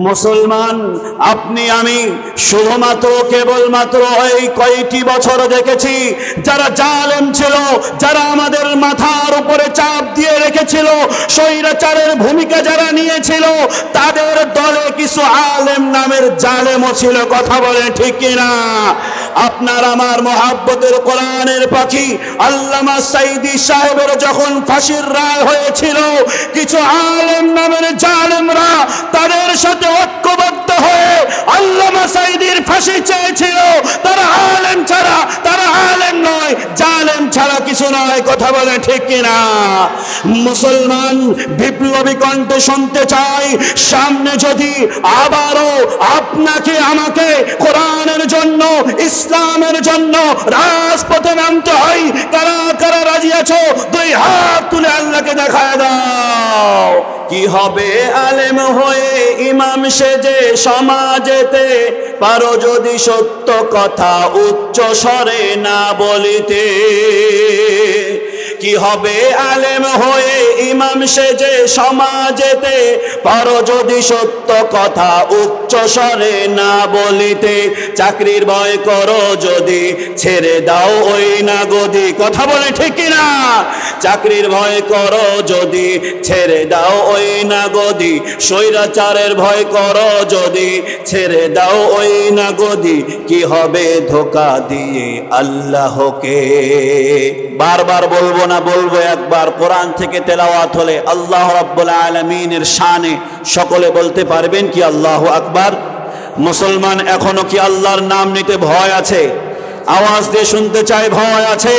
মুসলমান আপনি আমি শুধুমাত্র কেবলমাত্র এই কয়টি বছর দেখেছি যারা জালেম ছিল, যারা আমাদের মাথার উপরে চাপ দিয়ে রেখেছিল, স্বৈরাচারের ভূমিকা যারা নিয়েছিল, তাদের দলে কিছু আলেম নামের জালেমও ছিল। কথা বলে ঠিক কিনা? আপনার আমার মহাব্বতের কোরআনের পাখি আল্লামা সাইদি সাহেবের যখন ফাঁসির রায় হয়েছিল, কিছু আলেম নামের জালেমরা তাদের সাথে ঐক্যবদ্ধ হয়ে আল্লামা সাইদির ফাঁসি চেয়েছিল। তারা আলেম ছাড়া, তারা আলেম নয়, জালেম ছাড়া কিছু নয়। কথা বলে ঠিক কিনা? মুসলমান বিপ্লবী কণ্ঠে শুনতে চাই, সামনে যদি আবারও আপনাকে আমাকে কোরআনের জন্য, ইসলামের জন্য রাজপথে নামতে হয়, কারা কারা রাজি আছো? দুই হাত তুলে আল্লাহকে দেখায় দাও। কি হবে আলেম হয়ে ইমাম সেজে সমাজেতে, পারো যদি সত্য কথা উচ্চ স্বরে না বলিতে। কি হবে আলেম হয়ে ইমাম সেজে সমাজেতে, পারো যদি সত্য কথা উচ্চ স্বরে না বলিতে। চাকরির ভয় করো যদি, ছেড়ে দাও ওই না গদি। কথা বলে ঠিক কিনা? চাকরির ভয় করো যদি, ছেড়ে দাও ওই না গদি। স্বৈরাচারের ভয় করো যদি, ছেড়ে দাও ওই না গদি। কি হবে ধোঁকা দিয়ে আল্লাহকে? বারবার বলবো না, বলবো একবার। কোরআন থেকে তেলাওয়াত হলে আল্লাহ রাব্বুল আলামিনের শানে সকলে বলতে পারবেন কি আল্লাহু আকবার? মুসলমান এখনো কি আল্লাহর নাম নিতে ভয় আছে? আওয়াজ দিয়ে শুনতে চাই, ভয় আছে?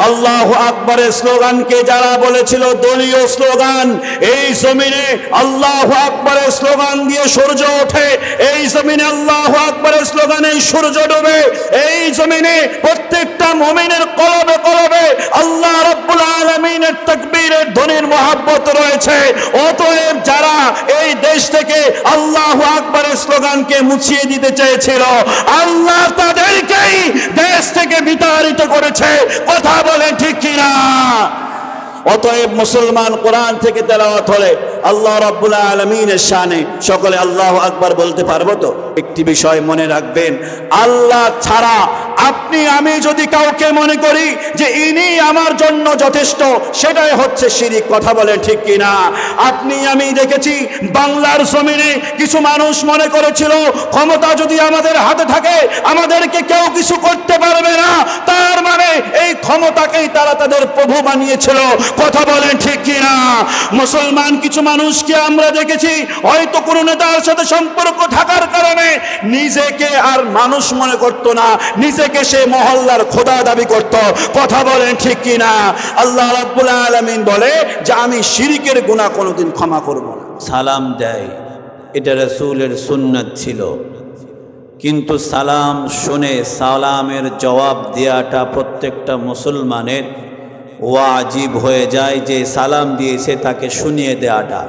আল্লাহু আকবরের স্লোগানকে যারা বলেছিল দলীয় স্লোগান, এই জমিনে আল্লাহু আকবরের স্লোগান দিয়ে সূর্য ওঠে, এই জমিনে আল্লাহু আকবরের স্লোগানে সূর্য ডুবে, এই জমিনে প্রত্যেকটা মুমিনের কলবে কলবে আল্লাহ রাব্বুল আলামিনের তাকবীরের ধ্বনির মহব্বত রয়েছে। অতএব যারা এই দেশ থেকে আল্লাহু আকবরের স্লোগানকে মুছিয়ে দিতে চেয়েছিল, আল্লাহ তাদেরকেই দেশ থেকে বিতাড়িত করেছে। কথা বলে ঠিক কিনা? অতএব মুসলমান কোরআন থেকে তেলাওয়াত হলে আল্লাহ রাব্বুল আলামিনের শানে সকলে আল্লাহু আকবার বলতে পারবো তো? একটি বিষয় মনে রাখবেন, আল্লাহ ছাড়া আপনি আমি যদি কাউকে মনে করি যে ইনি আমার জন্য যথেষ্ট, সেটাই হচ্ছে শিরিক। কথা বলেন ঠিক কিনা? আপনি আমি দেখেছি বাংলার জমিনে কিছু মানুষ মনে করেছিল ক্ষমতা যদি আমাদের হাতে থাকে আমাদেরকে কেউ কিছু করতে পারবে না, তার মানে এই ক্ষমতাকেই তারা তাদের প্রভু বানিয়েছিল। কথা বলেন ঠিক কিনা? মুসলমান কিছু মানুষকে আমরা দেখেছি হয়তো কোনো নেতার সাথে সম্পর্ক থাকার কারণে নিজেকে আর মানুষ মনে করত না, নিজেকে সে মহল্লার খোদা দাবি করত। কথা বলেন ঠিক কিনা? আল্লাহ রাব্বুল আলামিন বলে যে আমি শিরকের গুনাহ কোনোদিন ক্ষমা করব না। সালাম দেয়, এটা রাসূলের সুন্নাত ছিল, কিন্তু সালাম শুনে সালামের জবাব দেওয়াটা প্রত্যেকটা মুসলমানের ওয়াজিব হয়ে যায়, যে সালাম দিয়েছে তাকে শুনিয়ে দেওয়াটা।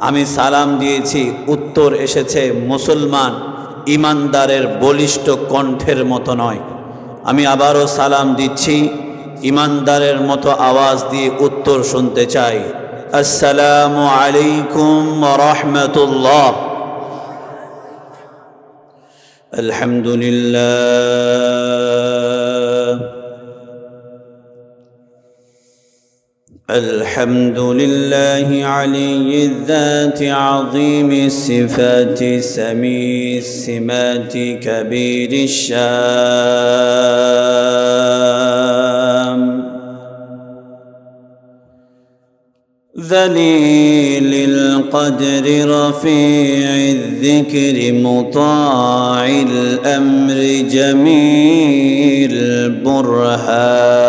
আমি সালাম দিয়েছি, উত্তর এসেছে মুসলমান ইমানদারের বলিষ্ঠ কণ্ঠের মতো নয়। আমি আবারও সালাম দিচ্ছি, ইমানদারের মতো আওয়াজ দিয়ে উত্তর শুনতে চাই। আসসালামু আলাইকুম ওয়া রাহমাতুল্লাহ। আলহামদুলিল্লাহ, الحمد لله علي الذات عظيم الصفات سميع السمات كبير الشام ذليل القدر رفيع الذكر مطاع الأمر جميل البرهان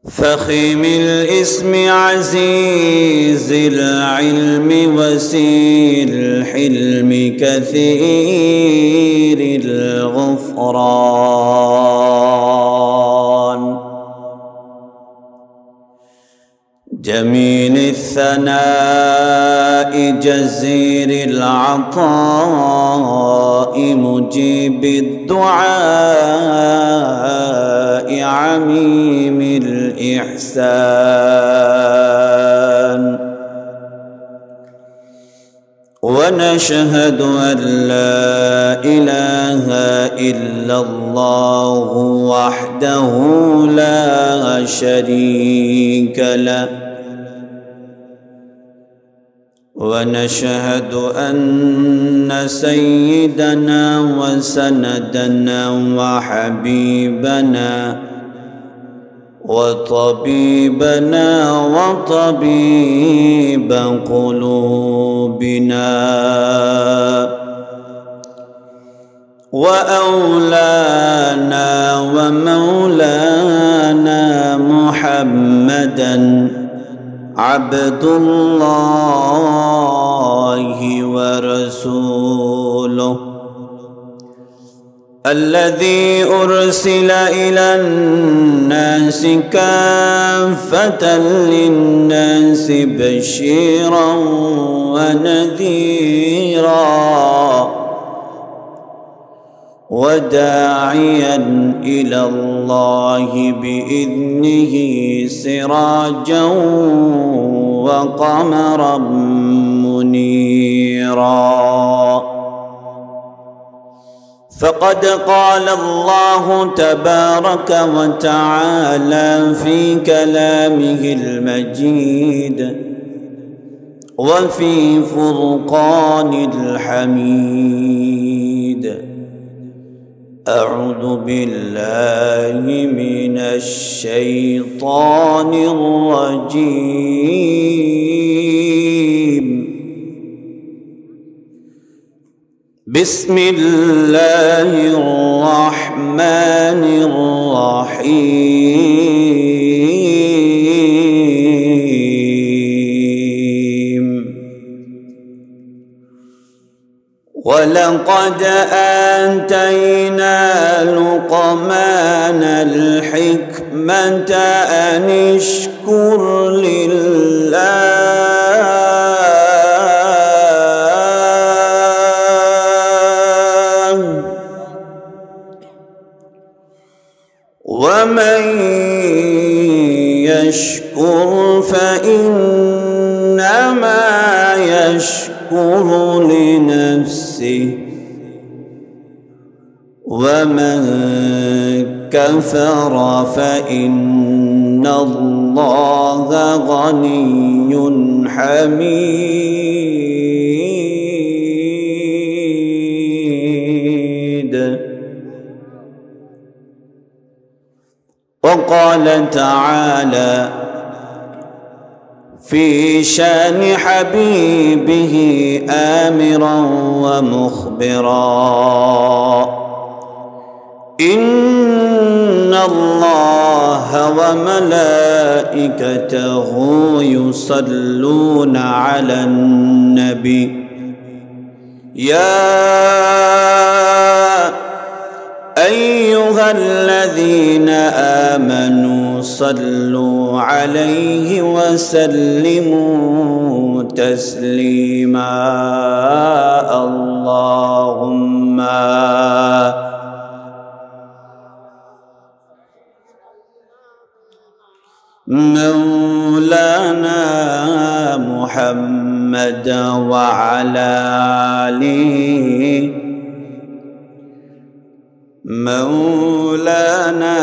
فخيم الاسم عزيز العلم وسيع الحلم كثير الغفران جميل الثناء جزيل العطاء مجيب الدعاء عميم الإحسان ونشهد أن لا إله إلا الله وحده لا شريك له ونشهد أن سيدنا وسندنا وحبيبنا وطبيبنا وطبيب قلوبنا وأولانا ومولانا محمدا عبد الله ورسوله الذي أرسل إلى الناس كافة للناس بشيرا ونذيرا وداعيا إلى الله بإذنه سراجا وقمرا منيرا فقد قال الله تبارك وتعالى في كلامه المجيد وفي فرقان الحميد أعوذ بالله من الشيطان الرجيم بسم الله الرحمن الرحيم ولقد آتينا لقمان الحكمة أن اشكر لله ومن يشكر فإنما يشكر لنفسه ومن كفر فإن الله غني حميد وقال تعالى في شان حبيبه آمرا ومخبرا إن الله وملائكته يصلون على النبي يا أيها الذين آمنوا صلوا عليه وسلموا تسليما اللهم مولانا محمد وعلى آله مولانا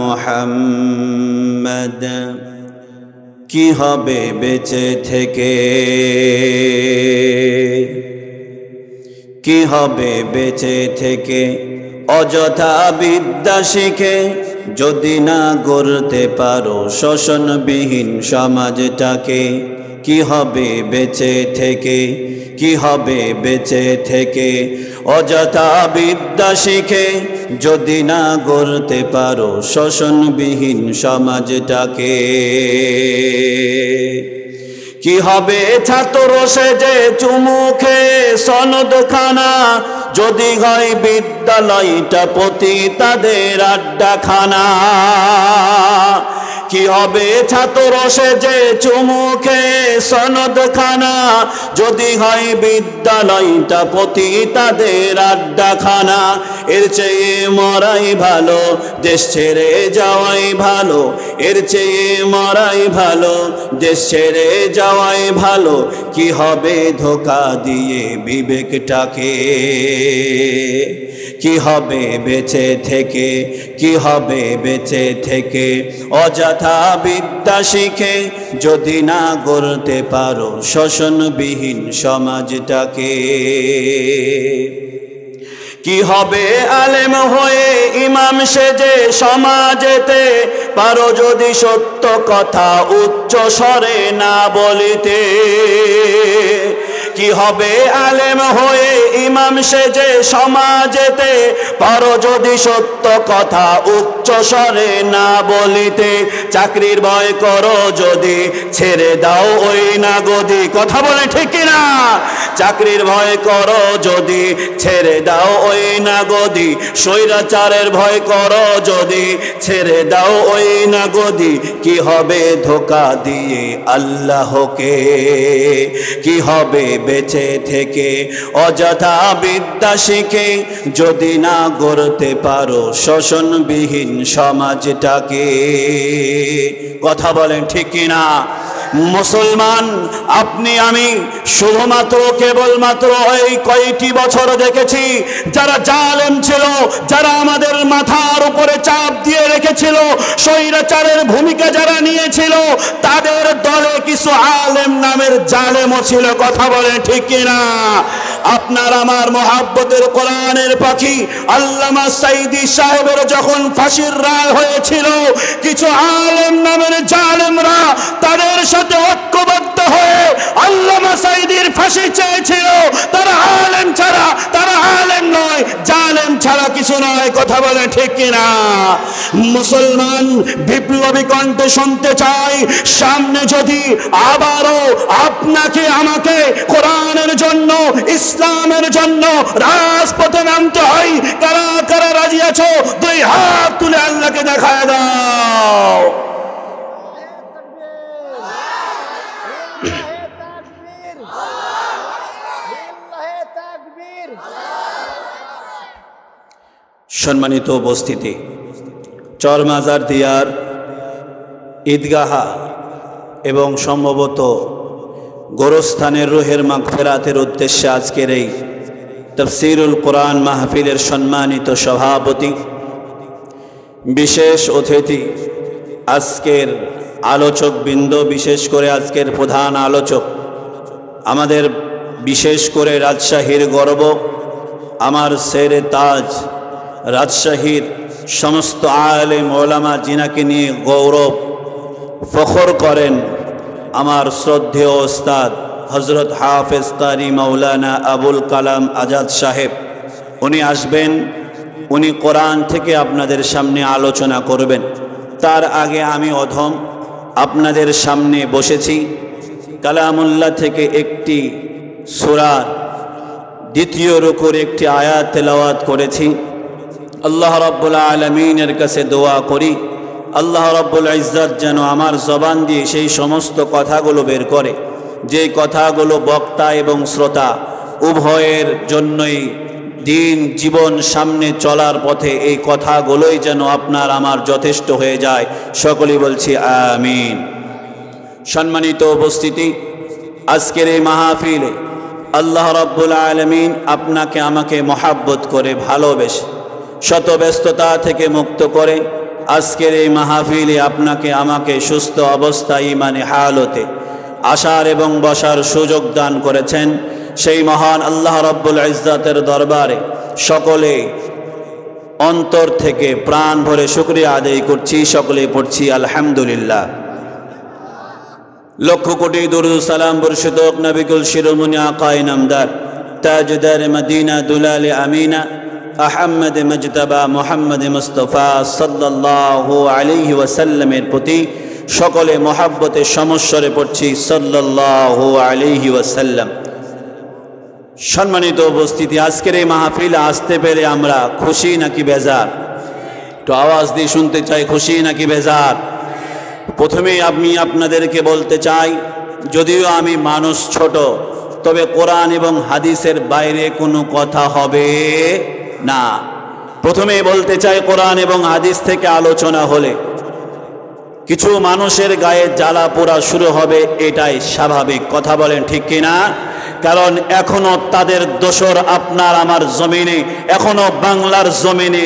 محمد কি হবে বেঁচে থেকে কি হবে বেঁচে থেকে অযথা বিদ্যা শিখে যদি না গড়তে পারো শোষণবিহীন সমাজটাকে কি হবে বেঁচে থেকে কি হবে বেঁচে থেকে অযথা বিদ্যা শিখে যদি না গড়তে পারো শোষণবিহীন সমাজটাকে কি হবে ছাত্র সেজে চুমু খেয়ে সনদখানা যদি হয় বিদ্যালয়টা পতিতাদের আড্ডাখানা কি হবে ছাত্র সেজে চুমুখে সনদ খানা, যদি হয় বিদ্যালয়টা পতিতাদের আড্ডাখানা। এর চেয়ে মরাই ভালো, দেশ ছেড়ে যাওয়াই ভালো, এর চেয়ে মরাই ভালো, দেশ ছেড়ে যাওয়াই ভালো। কি হবে ধোঁকা দিয়ে বিবেকটাকে, কি হবে বেঁচে থেকে, কি হবে বেঁচে থেকে অযথা বিদ্যা শিখে, যদি না গড়তে পারো শোষণবিহীন সমাজটাকে। কি হবে আলেম হয়ে ইমাম সেজে সমাজেতে, পারো যদি সত্য কথা উচ্চ স্বরে না বলিতে। কি হবে আলেম হয়ে ইমাম সেজে সমাজেতে, পারো যদি সত্য কথা উচ্চ স্বরে না বলিতে। চাকরির ভয় করো যদি, ছেড়ে দাও ওই না গদি। কথা বলে ঠিক না? চাকরির ভয় করো যদি, ছেড়ে দাও ওই না গদি। স্বৈরাচারের ভয় করো যদি, ছেড়ে দাও ওই না গদি। কি হবে ধোঁকা দিয়ে আল্লাহকে, কি হবে বেঁচে থেকে অযথা বিদ্যা শিখে, যদি না গড়তে পারো শোষণবিহীন সমাজটাকে। কথা বলেন ঠিক কিনা? মুসলমান আপনি আমি শুধুমাত্র কেবলমাত্র এই কয়টি বছর দেখেছি, যারা জালেম ছিল, যারা আমাদের মাথার উপরে চাপ দিয়ে রেখেছিল, স্বৈরাচারের ভূমিকা যারা নিয়েছিল, তাদের দলে কিছু আলেম নামের জালেমও ছিল। কথা বলেন ঠিক কিনা? আপনার আমার মহাব্বতের কোরআনের পাখি আল্লামা সাঈদী সাহেবের যখন ফাঁসির রায় হয়েছিল, কিছু আলেম নামের জালেমরা তাদের সাথে ঐক্যবদ্ধ হয়ে আল্লামা সাঈদীর ফাঁসি চেয়েছিল। তারা আলেম ছাড়া, তারা আলেম নয়, জালেম ছাড়া কিছু নয়। কথা বলে ঠিক কিনা? মুসলমান বিপ্লবী কণ্ঠে শুনতে চাই, সামনে যদি আবারও আপনাকে আমাকে কোরআনের জন্য, ইসলামের জন্য রাজপথে নামতে হয়, কারা কারা রাজি আছো? দুই হাত তুলে আল্লাহকে দেখায় দাও। সম্মানিত উপস্থিতি, চরমাজার দিয়ার ঈদগাহা এবং সম্ভবত গোরস্থানের রুহের মাগফিরাতের উদ্দেশ্যে আজকের এই তাফসীরুল কোরআন মাহফিলের সম্মানিত সভাপতি, বিশেষ অতিথি, আজকের আলোচকবৃন্দ, বিশেষ করে আজকের প্রধান আলোচক, আমাদের বিশেষ করে রাজশাহীর গর্ব, আমার শেরে তাজ, রাজশাহীর সমস্ত আলেম ওলামা যিনাকে নিয়ে গৌরব ফখর করেন, আমার শ্রদ্ধেয় ওস্তাদ হজরত হাফেজ কারি মাওলানা আবুল কালাম আজাদ সাহেব, উনি আসবেন, উনি কোরআন থেকে আপনাদের সামনে আলোচনা করবেন। তার আগে আমি অধম আপনাদের সামনে বসেছি, কালামুল্লাহ থেকে একটি সূরার দ্বিতীয় রুকুর একটি আয়াত তেলাওয়াত করেছি। আল্লাহ রাব্বুল আলামিনের কাছে দোয়া করি, আল্লাহ রাব্বুল ইজ্জত যেন আমার জবান দিয়ে সেই সমস্ত কথাগুলো বের করে, যেই কথাগুলো বক্তা এবং শ্রোতা উভয়ের জন্যই দিন জীবন সামনে চলার পথে এই কথাগুলোই যেন আপনার আমার যথেষ্ট হয়ে যায়। সকলেই বলছি আমিন। সম্মানিত উপস্থিতি, আজকের এই মাহফিলে আল্লাহ রাব্বুল আলামিন আপনাকে আমাকে মহাব্বত করে ভালোবেসে শত ব্যস্ততা থেকে মুক্ত করে আজকের এই মাহফিলে আপনাকে আমাকে সুস্থ অবস্থায় ইমানে হালতে আসার এবং বসার সুযোগ দান করেছেন। সেই মহান আল্লাহ রাব্বুল ইজ্জতের দরবারে সকলে অন্তর থেকে প্রাণ ভরে শুকরিয়া আদায় করছি। সকলে পড়ছি আলহামদুলিল্লাহ। লক্ষ কোটি দুরূদ সালাম বর্ষিত নবিকুল শিরোমণি আকা ইনামদার তাজদার মদিনা দুলালে আমিনা আহমদ মুজতবা মুহাম্মদ মুস্তাফা সাল্লাল্লাহু আলাইহি ওয়াসাল্লামের প্রতি সকলে মহাব্বতে সমস্বরে পড়ছি সাল্লাল্লাহু আলাইহি ওয়াসাল্লাম। সম্মানিত উপস্থিতি, আজকের এই মাহফিলে আসতে পেরে আমরা খুশি নাকি বেজার? একটু আওয়াজ দিয়ে শুনতে চাই, খুশি নাকি বেজার? প্রথমেই আমি আপনাদেরকে বলতে চাই, যদিও আমি মানুষ ছোট, তবে কোরআন এবং হাদিসের বাইরে কোনো কথা হবে না। প্রথমেই বলতে চাই, কোরআন এবং হাদিস থেকে আলোচনা হলে কিছু মানুষের গায়ে জ্বালা পোড়া শুরু হবে, এটাই স্বাভাবিক। কথা বলেন ঠিক কিনা? কারণ এখনো তাদের দোসর আপনার আমার জমিনে, এখনো বাংলার জমিনে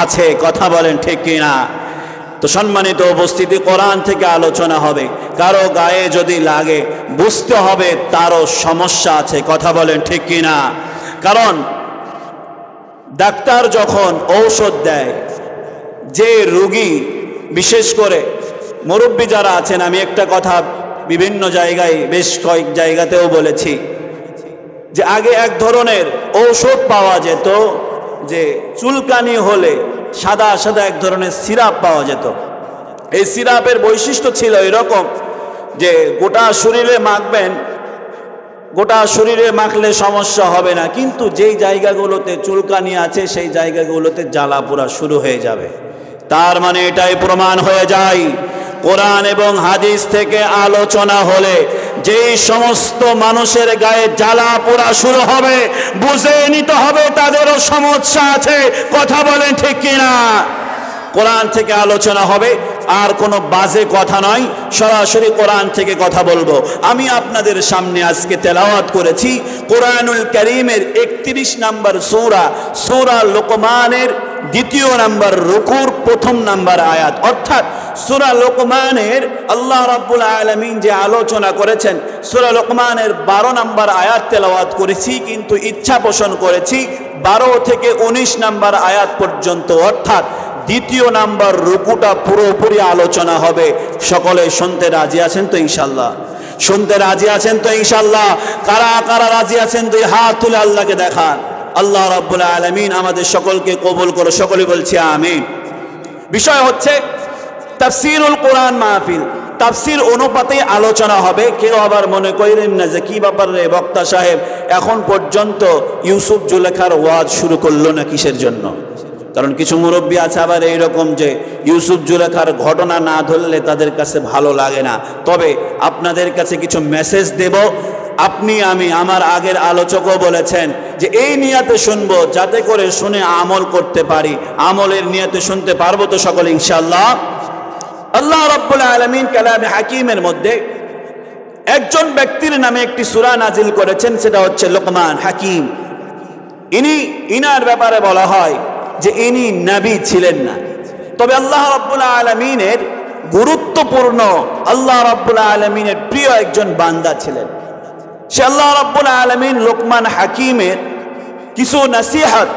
আছে। কথা বলেন ঠিক কিনা? তো সম্মানিত উপস্থিতি, কোরআন থেকে আলোচনা হবে, কারো গায়ে যদি লাগে বুঝতে হবে তারও সমস্যা আছে। কথা বলেন ঠিক কিনা? কারণ ডাক্তার যখন ঔষধ দেয়, যে রোগী, বিশেষ করে মুরব্বী যারা আছেন, আমি একটা কথা বিভিন্ন জায়গায়, বেশ কয়েক জায়গাতেও বলেছি, যে আগে এক ধরনের ঔষধ পাওয়া যেত, যে চুলকানি হলে সাদা সাদা এক ধরনের সিরাপ পাওয়া যেত। এই সিরাপের বৈশিষ্ট্য ছিল এরকম যে গোটা শরীরে মাখবেন, গোটা শরীরে মাখলে সমস্যা হবে না, কিন্তু যেই জায়গাগুলোতে চুলকানি আছে সেই জায়গাগুলোতে জ্বালা পোড়া শুরু হয়ে যাবে। তার মানে এটাই প্রমাণ হয়ে যায়, কোরআন এবং হাদিস থেকে আলোচনা হলে যেই সমস্ত মানুষের গায়ে জ্বালা পোড়া শুরু হবে, বুঝে নিতে হবে তাদেরও সমস্যা আছে। কথা বলেন ঠিক কিনা? কোরআন থেকে আলোচনা হবে, আর কোনো বাজে কথা নয়, সরাসরি কোরআন থেকে কথা বলবো। আমি আপনাদের সামনে আজকে তেলাওয়াত করেছি কোরআনুল কারীমের 31 নম্বর সূরা, সূরা লোকমানের 2 নম্বর রুকুর 1 নম্বর আয়াত। অর্থাৎ সূরা লোকমানের আল্লাহ রাব্বুল আলামিন যে আলোচনা করেছেন, সূরা লোকমানের 12 নম্বর আয়াত তেলাওয়াত করেছি, কিন্তু ইচ্ছা পোষণ করেছি 12 থেকে 19 নম্বর আয়াত পর্যন্ত, অর্থাৎ 2 নম্বর রুকুটা পুরোপুরি আলোচনা হবে। সকলে শুনতে রাজি আছেন তো ইনশাআল্লাহ? শুনতে রাজি আছেন তো ইনশাআল্লাহ? কারা কারা রাজি আছেন দুই হাত তুলে আল্লাহকে দেখান। আল্লাহ রাব্বুল আলামিন আমাদের সকলকে কবুল করো, সকলে বলছি আমিন। বিষয় হচ্ছে তাফসীরুল কোরআন মাহফিল, তাফসীর অনুপাতে আলোচনা হবে। কেউ আবার মনে করেন না যে কি ব্যাপার রে, বক্তা সাহেব এখন পর্যন্ত ইউসুফ জুলেখার ওয়াজ শুরু করলো না, কিসের জন্য? কারণ কিছু মুরব্বী আছে আবার এইরকম যে ইউসুফ জুলেখার ঘটনা না ধরলে তাদের কাছে ভালো লাগে না। তবে আপনাদের কাছে কিছু মেসেজ দেব, আপনি আমি আমার আগের আলোচকও বলেছেন যে এই নিয়াতে শুনবো যাতে করে শুনে আমল করতে পারি। আমলের নিয়াতে শুনতে পারবো তো সকলে ইনশাআল্লাহ? আল্লাহ রাব্বুল আলামিন কালামে হাকিমের মধ্যে একজন ব্যক্তির নামে একটি সূরা নাজিল করেছেন, সেটা হচ্ছে লোকমান হাকিম। ইনার ব্যাপারে বলা হয় যে ইনি নবী ছিলেন না, তবে আল্লাহ রাব্বুল আলামিনের গুরুত্বপূর্ণ, আল্লাহ রাব্বুল আলামিনের প্রিয় একজন বান্দা ছিলেন। সে আল্লাহ রাব্বুল আলামিন লোকমান হাকিমের কিছু নসিহত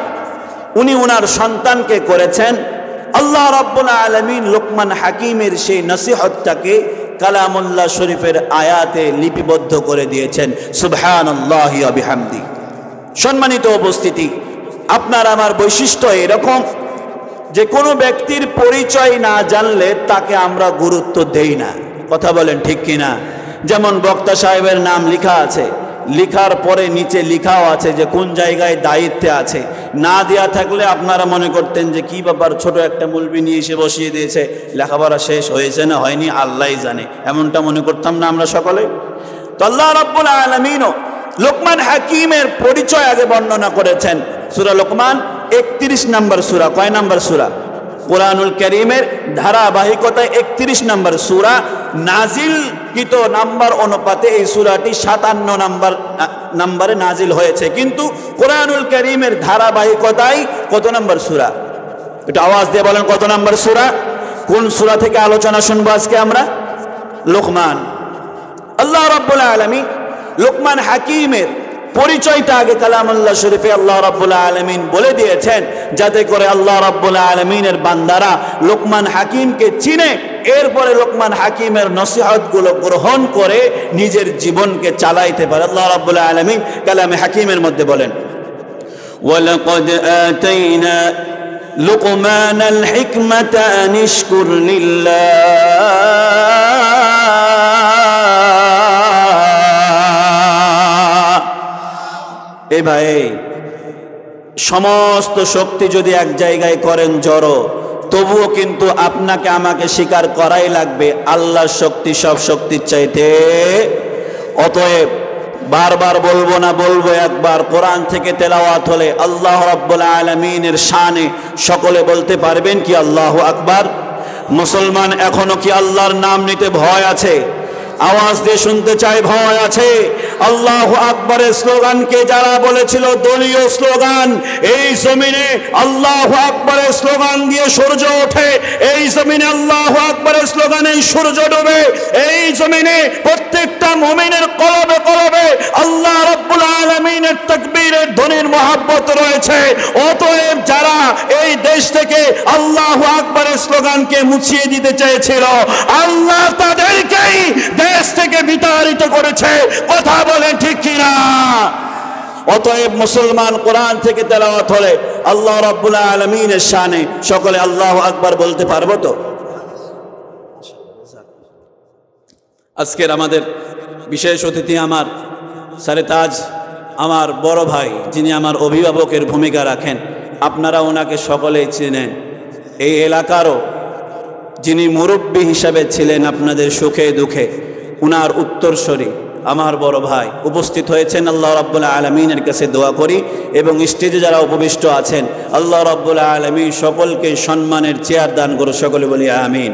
উনি ওনার সন্তানকে করেছেন। আল্লাহ রাব্বুল আলামিন লোকমান হাকিমের সেই নসিহতটাকে কালামুল্লাহ শরীফের আয়াতে লিপিবদ্ধ করে দিয়েছেন। সুবহানাল্লাহি ওয়া বিহামদি। সম্মানিত উপস্থিতি, আপনার আমার বৈশিষ্ট্য এরকম যে কোনো ব্যক্তির পরিচয় না জানলে তাকে আমরা গুরুত্ব দেই না। কথা বলেন ঠিক কিনা? যেমন বক্তা সাহেবের নাম লেখা আছে, লেখার পরে নিচে লেখাও আছে যে কোন জায়গায় দায়িত্বে আছে। না দেয়া থাকলে আপনারা মনে করতেন যে কি ব্যাপার, ছোট একটা মৌলবি নিয়ে এসে বসিয়ে দিয়েছে, লেখাপড়া শেষ হয়েছে না হয়নি আল্লাহই জানে, এমনটা মনে করতাম না আমরা সকলে? তো আল্লাহ রাব্বুল আলামিনও লোকমান হাকিমের পরিচয় আগে বর্ণনা করেছেন। সূরা লোকমান 31 নম্বর সূরা। কয় নম্বর সূরা? কোরআনুল কারীমের ধারাবাহিকতায় 31 নম্বর সূরা। নাজিলকৃত নাম্বার অনুপাতে এই সূরাটি 57 নম্বরে নাজিল হয়েছে, কিন্তু কোরআনুল কারীমের ধারাবাহিকতায় কত নম্বর সূরা? একটু আওয়াজ দিয়ে বলেন কত নম্বর সূরা? কোন সূরা থেকে আলোচনা শুনবো আজকে আমরা? লোকমান। আল্লাহ রাব্বুল আলামিন লোকমান হাকিমের পরিচয়টা আগে কালামুল্লাহ শরীফে আল্লাহ রাব্বুল আলামিন বলে দিয়েছেন, যাতে করে আল্লাহ রাব্বুল আলামিনের বান্দারা লোকমান হাকিমকে চিনে, এরপরে লোকমান হাকিমের নসিহতগুলো গ্রহণ করে নিজের জীবনকে চালাইতে পারে। আল্লাহ রাব্বুল আলামিন কালামে হাকিমের মধ্যে বলেন, ওয়ালাকাদ আতাইনা লুকমানাল হিকমাতা আন ইশকুর লিল্লাহ। এ ভাই, সমস্ত শক্তি যদি এক জায়গায় করেন জড়ো, তবুও কিন্তু আপনাকে আমাকে স্বীকার করাই লাগবে আল্লাহর শক্তি সব শক্তির চাইতে। অতএব বারবার বলবো না, বলবো একবার, কোরআন থেকে তেলাওয়াত হলে আল্লাহ রাব্বুল আলামিনের শানে সকলে বলতে পারবেন কি আল্লাহু আকবার? মুসলমান এখনো কি আল্লাহর নাম নিতে ভয় আছে? আওয়াজ দিয়ে শুনতে চাই, ভয় আছে? আল্লাহু আকবারের স্লোগানকে যারা বলেছিল দলীয় স্লোগান, এই জমিনে আল্লাহু আকবারের স্লোগান দিয়ে সূর্য ওঠে, এই জমিনে আল্লাহু আকবারের স্লোগানে সূর্য ডোবে, এই জমিনে প্রত্যেকটা মুমিনের কলবে কলবে আল্লাহ রাব্বুল আলামিনের তাকবীরের ধ্বনির মহব্বত রয়েছে। অতএব যারা এই দেশ থেকে আল্লাহু আকবারের স্লোগানকে মুছিয়ে দিতে চেয়েছিল, আল্লাহ তাদেরকেই দেশ থেকে বিতাড়িত করেছে। কথা বলেন ঠিক কিনা? অতএব মুসলমান কোরআন থেকে তেলাওয়াত হলে আল্লাহ রাব্বুল আলামিনের শানে সকলে আল্লাহু আকবার বলতে পারবো তো? আজকের আমাদের বিশেষ অতিথি আমার সারে তাজ, আমার বড় ভাই, যিনি আমার অভিভাবকের ভূমিকা রাখেন। আপনারা ওনাকে সকলেই চেনেন। এই এলাকারও যিনি মুরব্বী হিসাবে ছিলেন আপনাদের সুখে দুঃখে, উনার উত্তরসূরি আমার বড় ভাই উপস্থিত হয়েছেন। আল্লাহ রাব্বুল আলামিনের কাছে দোয়া করি এবং স্টেজে যারা উপবিষ্ট আছেন আল্লাহ রাব্বুল আলামিন সকলকে সম্মানের চেয়ার দান করো, সকলে বলি আমিন।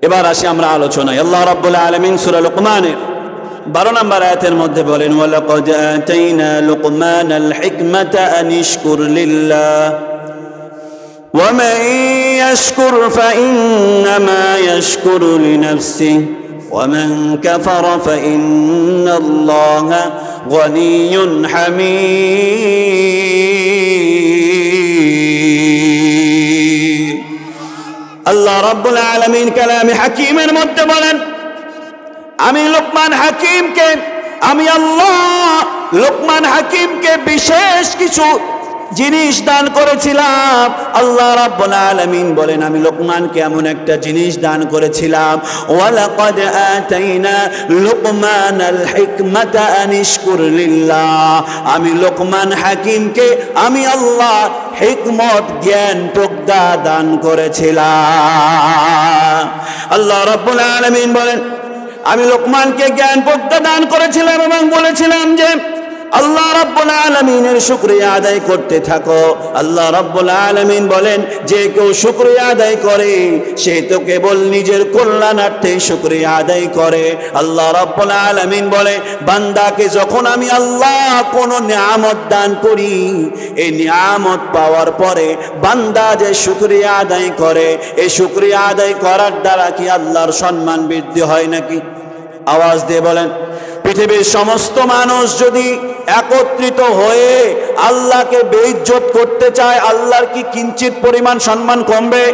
এবার আসি আমরা আলোচনায়। আল্লাহ রাব্বুল আলামিন সূরা লুকমানের 12 নম্বর আয়াতের মধ্যে বলেন, ওয়ালাকাদ আতাইনা লুকমানাল হিকমাতা আন ইশকুর লিল্লাহ ওয়া মান ইয়াশকুর ফাইন্নামা ইয়াশকুরু লিনাফসিহি ওয়া মান কাফারা ফাইন্নাল্লাহা গনিয়্যুন হামিদ। আল্লাহ রাব্বুল আলামিন কালামে হাকিমের মধ্যে বলেন, আমি লোকমান হাকিমকে, আমি আল্লাহ লোকমান হাকিমকে বিশেষ কিছু জিনিস দান করেছিলাম। আল্লাহ রাব্বুল আলামিন বলেন, আমি লোকমানকে এমন একটা জিনিস দান করেছিলাম, ওয়ালাকাদ আতাইনা লুকমানাল হিকমাতা আন ইশকুর লিল্লাহ। আমি লোকমান হাকিমকে আমি আল্লাহ হিকমত, জ্ঞান, প্রজ্ঞা দান করেছিলাম। আল্লাহ রাব্বুল আলামিন বলেন, আমি লোকমানকে জ্ঞান প্রজ্ঞা দান করেছিলাম এবং বলেছিলাম যে আল্লাহ রাব্বুল আলামিনের শুকরিয়া আদায় করতে থাকো। আল্লাহ রাব্বুল আলামিন বলেন, যে কেউ শুকরিয়া আদায় করে সে তো কেবল নিজের কল্যাণার্থে শুকরিয়া আদায় করে। আল্লাহ রাব্বুল আলামিন বলে, বান্দাকে যখন আমি আল্লাহ কোনো নিয়ামত দান করি, এই নিয়ামত পাওয়ার পরে বান্দা যে শুকরিয়া আদায় করে, এই শুকরিয়া আদায় করার দ্বারা কি আল্লাহর সম্মান বৃদ্ধি হয় নাকি? আওয়াজ দিয়ে বলেন, পৃথিবীর সমস্ত মানুষ যদি একত্রিত হয়ে আল্লাহকে বেইজ্জত করতে চায়, আল্লাহর কি কিঞ্চিত পরিমাণ সম্মান কমবে?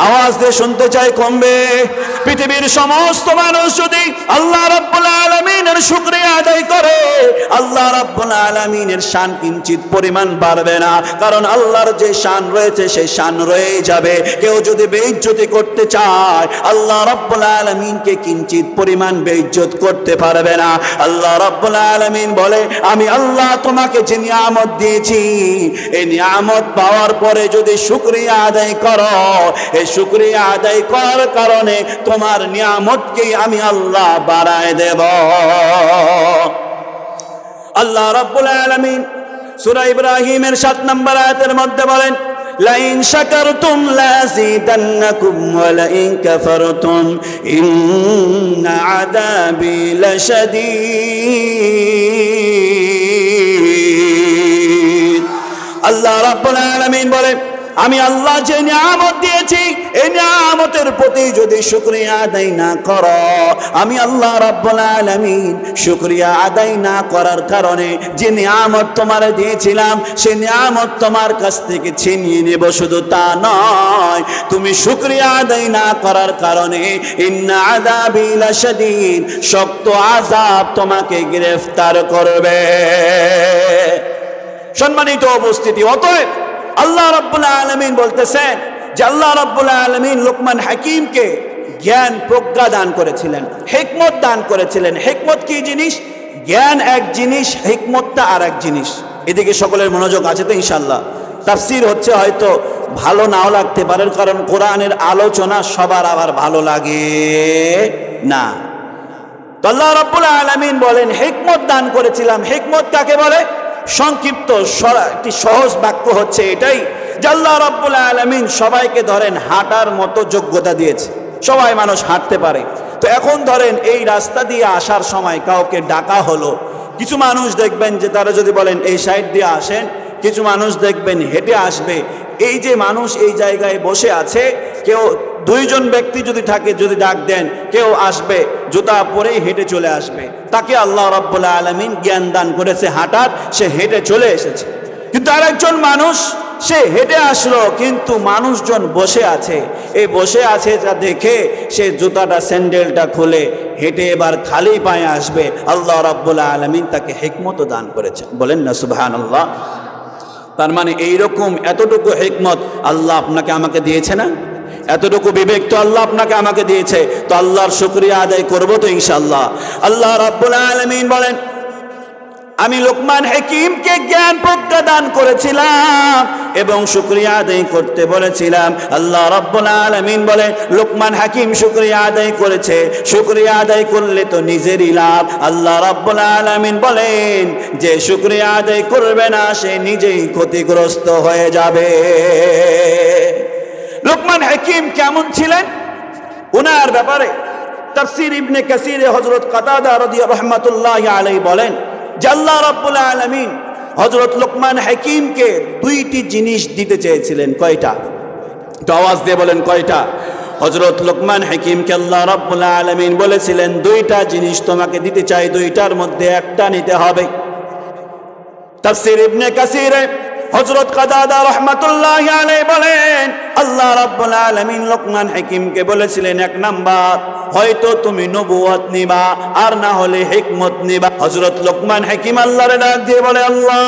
আওয়াজ দিয়ে শুনতে চাই, কমবে? পৃথিবীর সমস্ত মানুষ যদি আল্লাহ রাব্বুল আলামিনের শুকরিয়া আদায় করে, আল্লাহ রাব্বুল আলামিনের শান কিঞ্চিত পরিমাণ বাড়বে না, কারণ আল্লাহর যে শান রয়েছে সেই শান রয়েই যাবে। কেউ যদি বেইজ্জতি করতে চায়, আল্লাহ রাব্বুল আলামিনকে কিঞ্চিত পরিমাণ বেইজ্জত করতে পারবে না। আল্লাহ রাব্বুল আলামিন বলে, আমি আল্লাহ তোমাকে যে নিয়ামত দিয়েছি, এই নিয়ামত পাওয়ার পরে যদি শুকরিয়া আদায় করো, এই শুকরিয়া আদায় করার কারণে তোমার নিয়ামতকেই আমি আল্লাহ বাড়ায় দেব। আল্লাহ রাব্বুল আলামিন সূরা ইব্রাহিমের 7 নম্বর আয়াতের মধ্যে বলেন, লাইন শাকারতুম লাযিদান্নাকুম ওয়া লাইন কাফারতুম ইন্না আযাবি লাশাদীদ। আল্লাহ রাব্বুল আলামিন বলেন, আমি আল্লাহ যে নিয়ামত দিয়েছি, এই নিয়ামতের প্রতি যদি শুকরিয়া আদায় না করো, আমি আল্লাহ রাব্বুল আলামিন শুকরিয়া আদায় না করার কারণে যে নিয়ামত তোমার দিয়েছিলাম, সেই নিয়ামত তোমার কাছ থেকে ছিনিয়ে নেব। শুধু তা নয়, তুমি শুকরিয়া আদায় না করার কারণে ইন্না আযাবি লাশাদীদ, শক্ত আযাব তোমাকে গ্রেফতার করবে। সম্মানিত উপস্থিতি, অতএব আল্লাহ রাব্বুল আলামিন বলতেছেন যে আল্লাহ রাব্বুল আলামিন লোকমান হাকিমকে জ্ঞান প্রজ্ঞা দান করেছিলেন, হিকমত দান করেছিলেন। হিকমত কি জিনিস? জ্ঞান এক জিনিস, হিকমতটা আর এক জিনিস। এদিকে সকলের মনোযোগ আছে তো ইনশাআল্লাহ? তাফসীর হচ্ছে হয়তো ভালো নাও লাগতে পারে, কারণ কোরআনের আলোচনা সবার আবার ভালো লাগে না। তো আল্লাহ রাব্বুল আলামিন বলেন হিকমত দান করেছিলাম। হিকমত কাকে বলে? সংক্ষিপ্ত একটি সহজ বাক্য হচ্ছে এটাই যে আল্লাহ রাব্বুল আলামিন সবাইকে ধরেন হাঁটার মতো যোগ্যতা দিয়েছে, সবাই মানুষ হাঁটতে পারে। তো এখন ধরেন এই রাস্তা দিয়ে আসার সময় কাউকে ডাকা হলো, কিছু মানুষ দেখবেন যে তারা যদি বলেন এই সাইড দিয়ে আসেন, কিছু মানুষ দেখবেন হেঁটে আসবে। এই যে মানুষ এই জায়গায় বসে আছে, কেউ দুইজন ব্যক্তি যদি থাকে, যদি ডাক দেন কেউ আসবে জুতা পরেই হেঁটে চলে আসবে, তাকে আল্লাহ রাব্বুল আলামিন জ্ঞান দান করেছে হাঁটার, সে হেঁটে চলে এসেছে। কিন্তু আরেকজন মানুষ সে হেঁটে আসলো কিন্তু মানুষজন বসে আছে, এই বসে আছে যা দেখে সে জুতাটা স্যান্ডেলটা খুলে হেঁটে এবার খালি পায়ে আসবে। আল্লাহ রাব্বুল আলামিন তাকে হিকমত দান করেছে, বলেন না সুবহানাল্লাহ। তার মানে এইরকম এতটুকু হিকমত আল্লাহ আপনাকে আমাকে দিয়েছে না, এতটুকু বিবেক তো আল্লাহ আপনাকে আমাকে দিয়েছে, তো আল্লাহর শুকরিয়া আদায় করবো তো ইনশাআল্লাহ। আল্লাহ রাব্বুল আলামিন বলেন আমি লোকমান হাকিমকে জ্ঞান প্রজ্ঞা দান করেছিলাম এবং শুকরিয়া আদায় করতে বলেছিলাম। আল্লাহ রাব্বুল আলামিন বলেন লোকমান হাকিম শুকরিয়া আদায় করেছে, শুকরিয়া আদায় করলে তো নিজেরই লাভ। আল্লাহ রাব্বুল আলামিন বলেন যে শুকরিয়া আদায় করবে না সে নিজেই ক্ষতিগ্রস্ত হয়ে যাবে। লোকমান হাকিম কেমন ছিলেন ওনার ব্যাপারে তাফসীর ইবনে কাসিরে হযরত কাতাদা রাদিয়াল্লাহু রাহমাতুল্লাহি আলাইহি বলেন যে আল্লাহ রাব্বুল আলামিন হযরত লোকমান হাকিমকে দুইটি জিনিস দিতে চেয়েছিলেন। কয়টা? তো আওয়াজ দিয়ে বলেন কয়টা? হযরত লোকমান হাকিমকে আল্লাহ রাব্বুল আলামিন বলেছিলেন দুইটা জিনিস তোমাকে দিতে চাই, দুইটার মধ্যে একটা নিতে হবে। তাফসীর ইবনে কাসিরে হযরত কাতাদা রাহমাতুল্লাহি আলাইহি বলেন আল্লাহ রাব্বুল আলামিন লোকমান হাকিমকে বলেছিলেন এক নাম্বার হয়তো তুমি নবুয়ত নিবা আর না হলে হিকমত নিবা। হযরত লোকমান হাকিম আল্লাহর ডাক দিয়ে বলে আল্লাহ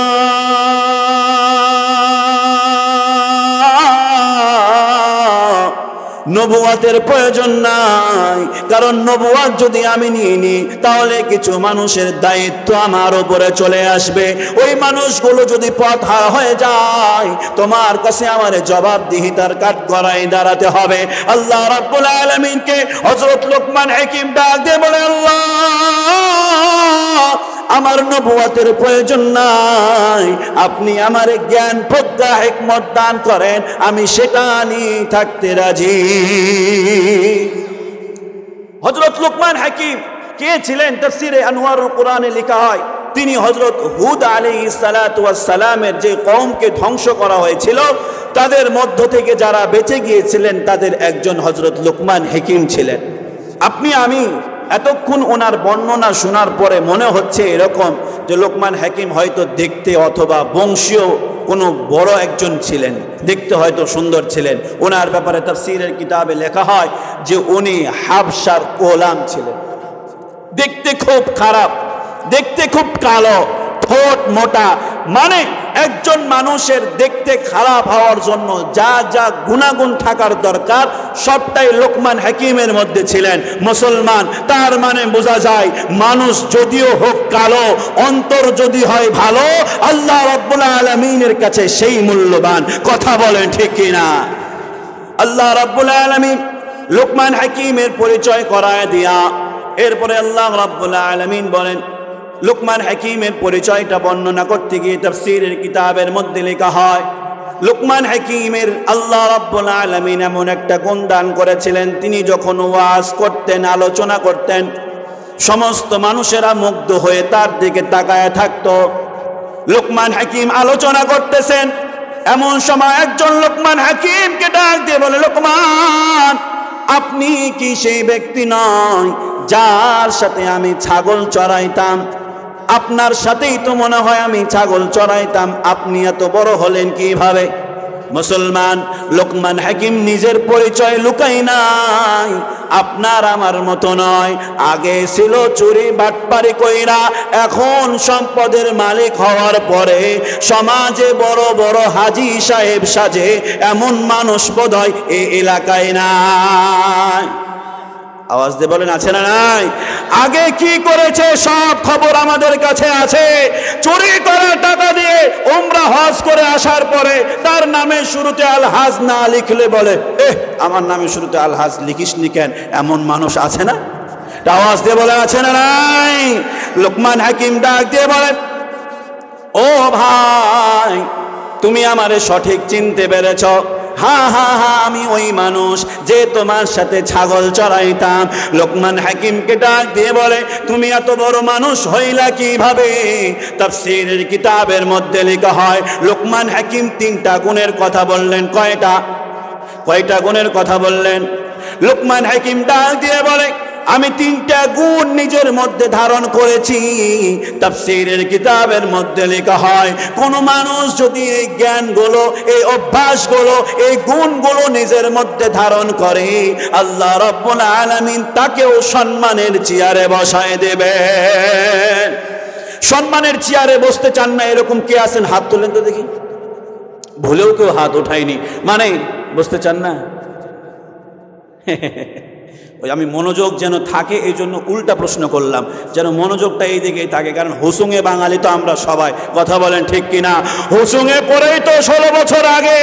নবুয়তের প্রয়োজন নাই, কারণ নবুয়ত যদি আমি নিয়ে নিই তাহলে কিছু মানুষের দায়িত্ব আমার উপরে চলে আসবে, ওই মানুষগুলো যদি পথহারা হয়ে যায় তোমার কাছে আমার জবাবদিহিতার কাঠগড়ায় দাঁড়াতে হবে। আল্লাহ রাব্বুল আলামিনকে হযরত লোকমান হাকিম ডাক দিয়ে বলে আল্লাহ আমার নবুয়তের প্রয়োজন নাই, আপনি আমার জ্ঞান প্রজ্ঞা হিকমত দান করেন, আমি সেটা নিয়ে থাকতে রাজি। হযরত লোকমান হাকিম কে ছিলেন? তাফসীরে আনওয়ারুল কোরআনে লেখা হয় তিনি হযরত হুদ আলাইহিস সালাতু ওয়াস সালামের যে কওমকে ধ্বংস করা হয়েছিল তাদের মধ্য থেকে যারা বেঁচে গিয়েছিলেন তাদের একজন হযরত লোকমান হাকিম ছিলেন। আমি এতক্ষণ ওনার বর্ণনা শোনার পরে মনে হচ্ছে এরকম যে লোকমান হাকিম হয়তো দেখতে অথবা বংশীয় কোনো বড় একজন ছিলেন, দেখতে হয়তো সুন্দর ছিলেন। ওনার ব্যাপারে তাফসীরের কিতাবে লেখা হয় যে উনি হাবশার গোলাম ছিলেন, দেখতে খুব খারাপ, দেখতে খুব কালো, ঠোঁট মোটা। মানে একজন মানুষের দেখতে খারাপ হওয়ার জন্য যা যা গুণাগুণ থাকার দরকার সবটাই লোকমান হাকিমের মধ্যে ছিলেন। মুসলমান, তার মানে বোঝা যায় মানুষ যদিও হোক কালো, অন্তর যদি হয় ভালো, আল্লাহ রাব্বুল আলামিনের কাছে সেই মূল্যবান। কথা বলেন ঠিক কিনা? আল্লাহ রাব্বুল আলামিন লোকমান হাকিমের পরিচয় করায় দিয়া এরপরে আল্লাহ রাব্বুল আলামিন বলেন লোকমান হাকিমের পরিচয়টা বর্ণনা করতে গিয়ে তাফসীরের কিতাবের মধ্যে লেখা হয় লোকমান হাকিমের আল্লাহ রাব্বুল আলামিন এমন একটা গুণ দান করেছিলেন, তিনি যখন ওয়াজ করতেন, আলোচনা করতেন, সমস্ত মানুষেরা মুগ্ধ হয়ে তার দিকে তাকায় থাকতো। লোকমান হাকিম আলোচনা করতেছেন, এমন সময় একজন লোকমান হাকিমকে ডাক দিয়ে বলে লোকমান আপনি কি সেই ব্যক্তি নয় যার সাথে আমি ছাগল চড়াইতাম? আপনার সাথেই তো মনে হয় আমি ছাগল চড়াইতাম, আপনি এত বড় হলেন কিভাবে? মুসলমান, লোকমান হাকিম নিজের পরিচয় লুকাই নাই, আপনার আমার মতো নয়। আগে ছিল চুরি বাটপারি কইরা, এখন সম্পদের মালিক হওয়ার পরে সমাজে বড় বড় হাজী সাহেব সাজে, এমন মানুষ বোধহয় এই এলাকায় নাই। আওয়াজ দিয়ে বলেন আছে না নাই? আগে কি করেছে সব খবর আমাদের কাছে আছে। চুরি করা টাকা দিয়ে উমরা হজ করে আসার পরে তার নামে শুরুতে আল হাজ না লিখলে বলে আমার নামে শুরুতে আল হাজ লিখিসনি কেন? এমন মানুষ আছে না? আওয়াজ দিয়ে বলে আছে না নাই? লোকমান হাকিম ডাক দিয়ে বলে, ও ভাই তুমি আমারে সঠিক চিনতে পেরেছ? হ্যাঁ হ্যাঁ হ্যাঁ, আমি ওই মানুষ যে তোমার সাথে ছাগল চড়াইতাম। লোকমান হাকিমকে ডাক দিয়ে বলে, তুমি এত বড় মানুষ হইলা কিভাবে? তাফসীরের কিতাবের মধ্যে লেখা হয় লোকমান হাকিম 3টা গুণের কথা বললেন। কয়টা গুণের কথা বললেন? লোকমান হাকিম ডাক দিয়ে বলে, আমি 3টা গুণ নিজের মধ্যে ধারণ করেছি। তাফসীরের কিতাবের মধ্যে লেখা হয় কোন মানুষ যদি এই জ্ঞানগুলো, এই অভ্যাসগুলো, এই গুণগুলো নিজের মধ্যে ধারণ করে, আল্লাহ রাব্বুল আলামিন তাকেও সম্মানের চেয়ারে বসায় দেবেন। সম্মানের চেয়ারে বসতে চান না এরকম কে আছেন? হাত তোলেন তো দেখি। ভুলেও কেউ হাত ওঠায়নি, মানে বসতে চান না? ওই আমি মনোযোগ যেন থাকে এই জন্য উল্টা প্রশ্ন করলাম, যেন মনোযোগটা এই দিকেই থাকে। কারণ হুসুঙে বাঙালি তো আমরা সবাই, কথা বলেন ঠিক কিনা? হুসুঙে পড়েই তো 16 বছর আগে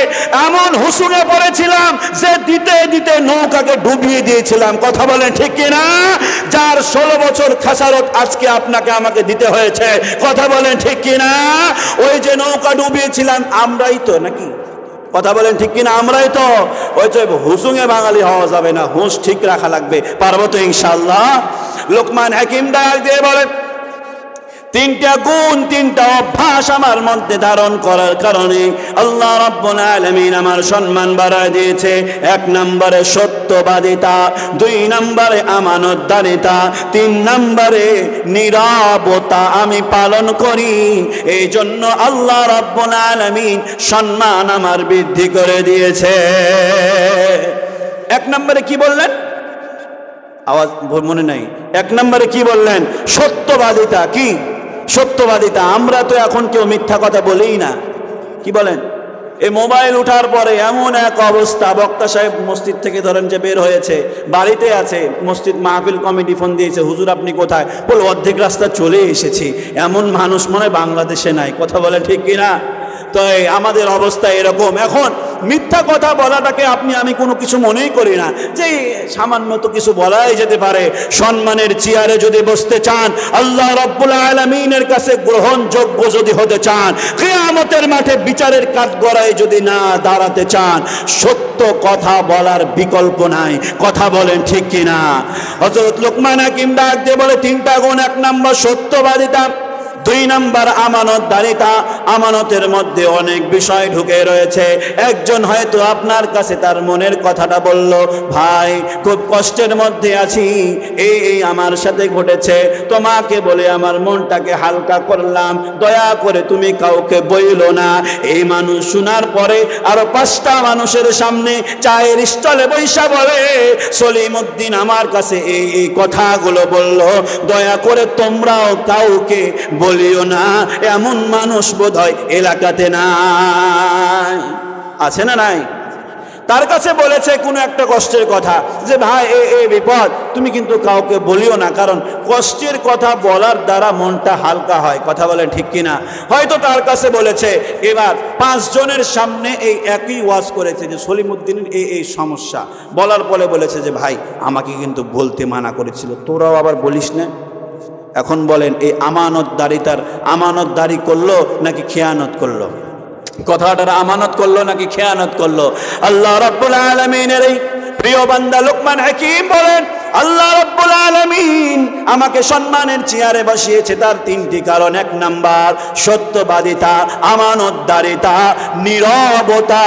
এমন হুসুঙে পড়েছিলাম যে দিতে দিতে নৌকাকে ডুবিয়ে দিয়েছিলাম, কথা বলেন ঠিক কিনা? যার 16 বছর খেসারত আজকে আপনাকে আমাকে দিতে হয়েছে, কথা বলেন ঠিক কিনা? ওই যে নৌকা ডুবিয়েছিলাম আমরাই তো, নাকি? কথা বলেন ঠিক কিনা? আমরাই তো। ওই যে হুসুঙে বাঙালি হওয়া যাবে না, হুঁশ ঠিক রাখা লাগবে। পারবো তো ইনশাআল্লাহ? লোকমান হাকিম ডাক দিয়ে বলেন, 3টা গুণ, 3টা অভ্যাস আমার মধ্যে ধারণ করার কারণে আল্লাহ রাব্বুল আলামিন আমার সম্মান বাড়ায় দিয়েছে। 1 নম্বরে সত্যবাদিতা, 2 নম্বরে আমানতদারিতা, 3 নম্বরে নীরবতা আমি পালন করি। এই জন্য আল্লাহ রাব্বুল আলামিন সম্মান আমার বৃদ্ধি করে দিয়েছে। 1 নম্বরে কি বললেন? আওয়াজ মনে নাই? 1 নম্বরে কি বললেন? সত্যবাদিতা। কি সত্যবাদিতা? আমরা তো এখন কেউ মিথ্যা কথা বলেই না, কি বলেন? এই মোবাইল উঠার পরে এমন এক অবস্থা, বক্তা সাহেব মসজিদ থেকে ধরেন যে বের হয়েছে, বাড়িতে আছে, মসজিদ মাহফিল কমিটি ফোন দিয়েছে, হুজুর আপনি কোথায়? বল অর্ধেক রাস্তা চলে এসেছি। এমন মানুষ মনে হয় বাংলাদেশে নাই, কথা বলে ঠিক কিনা? তো আমাদের অবস্থা এরকম। এখন মিথ্যা কথা বলাটাকে আমি কোনো কিছু মনেই করি না, যে সামান্য তো কিছু বলাই যেতে পারে। সম্মানের চেয়ারে যদি বসতে চান, আল্লাহ রাব্বুল আলামিনের কাছে গ্রহণযোগ্য যদি হতে চান, কিয়ামতের মাঠে বিচারের কাঠগড়ায় যদি না দাঁড়াতে চান, সত্য কথা বলার বিকল্প নাই, কথা বলেন ঠিক কিনা? হযরত লোকমান হাকিম ডাক দিয়ে বলে 3টা গুণ। 1 নম্বর সত্যবাদিতা, 2 নম্বর আমানতদারিতা। আমানতের মধ্যে অনেক বিষয় ঢুকে রয়েছে। একজন হয়তো আপনার কাছে তার মনের কথাটা বলল, ভাই খুব কষ্টের মধ্যে আছি, এই আমার সাথে ঘটেছে, তোমাকে বলে আমার মনটাকে হালকা করলাম, দয়া করে তুমি কাউকে বইলো না। এই মানুষ শোনার পরে আরো 5টা মানুষের সামনে চায়ের স্টলে বৈশা বলে, সলিমউদ্দিন আমার কাছে এই কথাগুলো বলল, দয়া করে তোমরাও কাউকে বলিও না। এমন মানুষ বোধহয় এলাকাতে নাই, আছে না নাই? তার কাছে বলেছে কোনো একটা কষ্টের কথা, যে ভাই এই বিপদ, তুমি কিন্তু কাউকে বলিও না, কারণ কষ্টের কথা বলার দ্বারা মনটা হালকা হয়, কথা বলেন ঠিক কিনা? হয়তো তার কাছে বলেছে। এবার 5 জনের সামনে এই একই ওয়াজ করেছে যে সলিমউদ্দিনের এই সমস্যা, বলার পরে বলেছে যে ভাই আমাকে কিন্তু বলতে মানা করেছিল, তোরাও আবার বলিস না। এখন বলেন এই আমানতদারি করলো নাকি খেয়ানত করলো? কথাটার আমানত করলো নাকি খেয়ানত করলো? আল্লাহ রাব্বুল আলামিনের এই প্রিয় বান্দা লোকমান হাকিম বলেন, আল্লাহ রাব্বুল আলামিন আমাকে সম্মানের চেয়ারে বসিয়েছে তার 3টি কারণ। 1 নাম্বার সত্যবাদিতা, আমানতদারিতা, নীরবতা।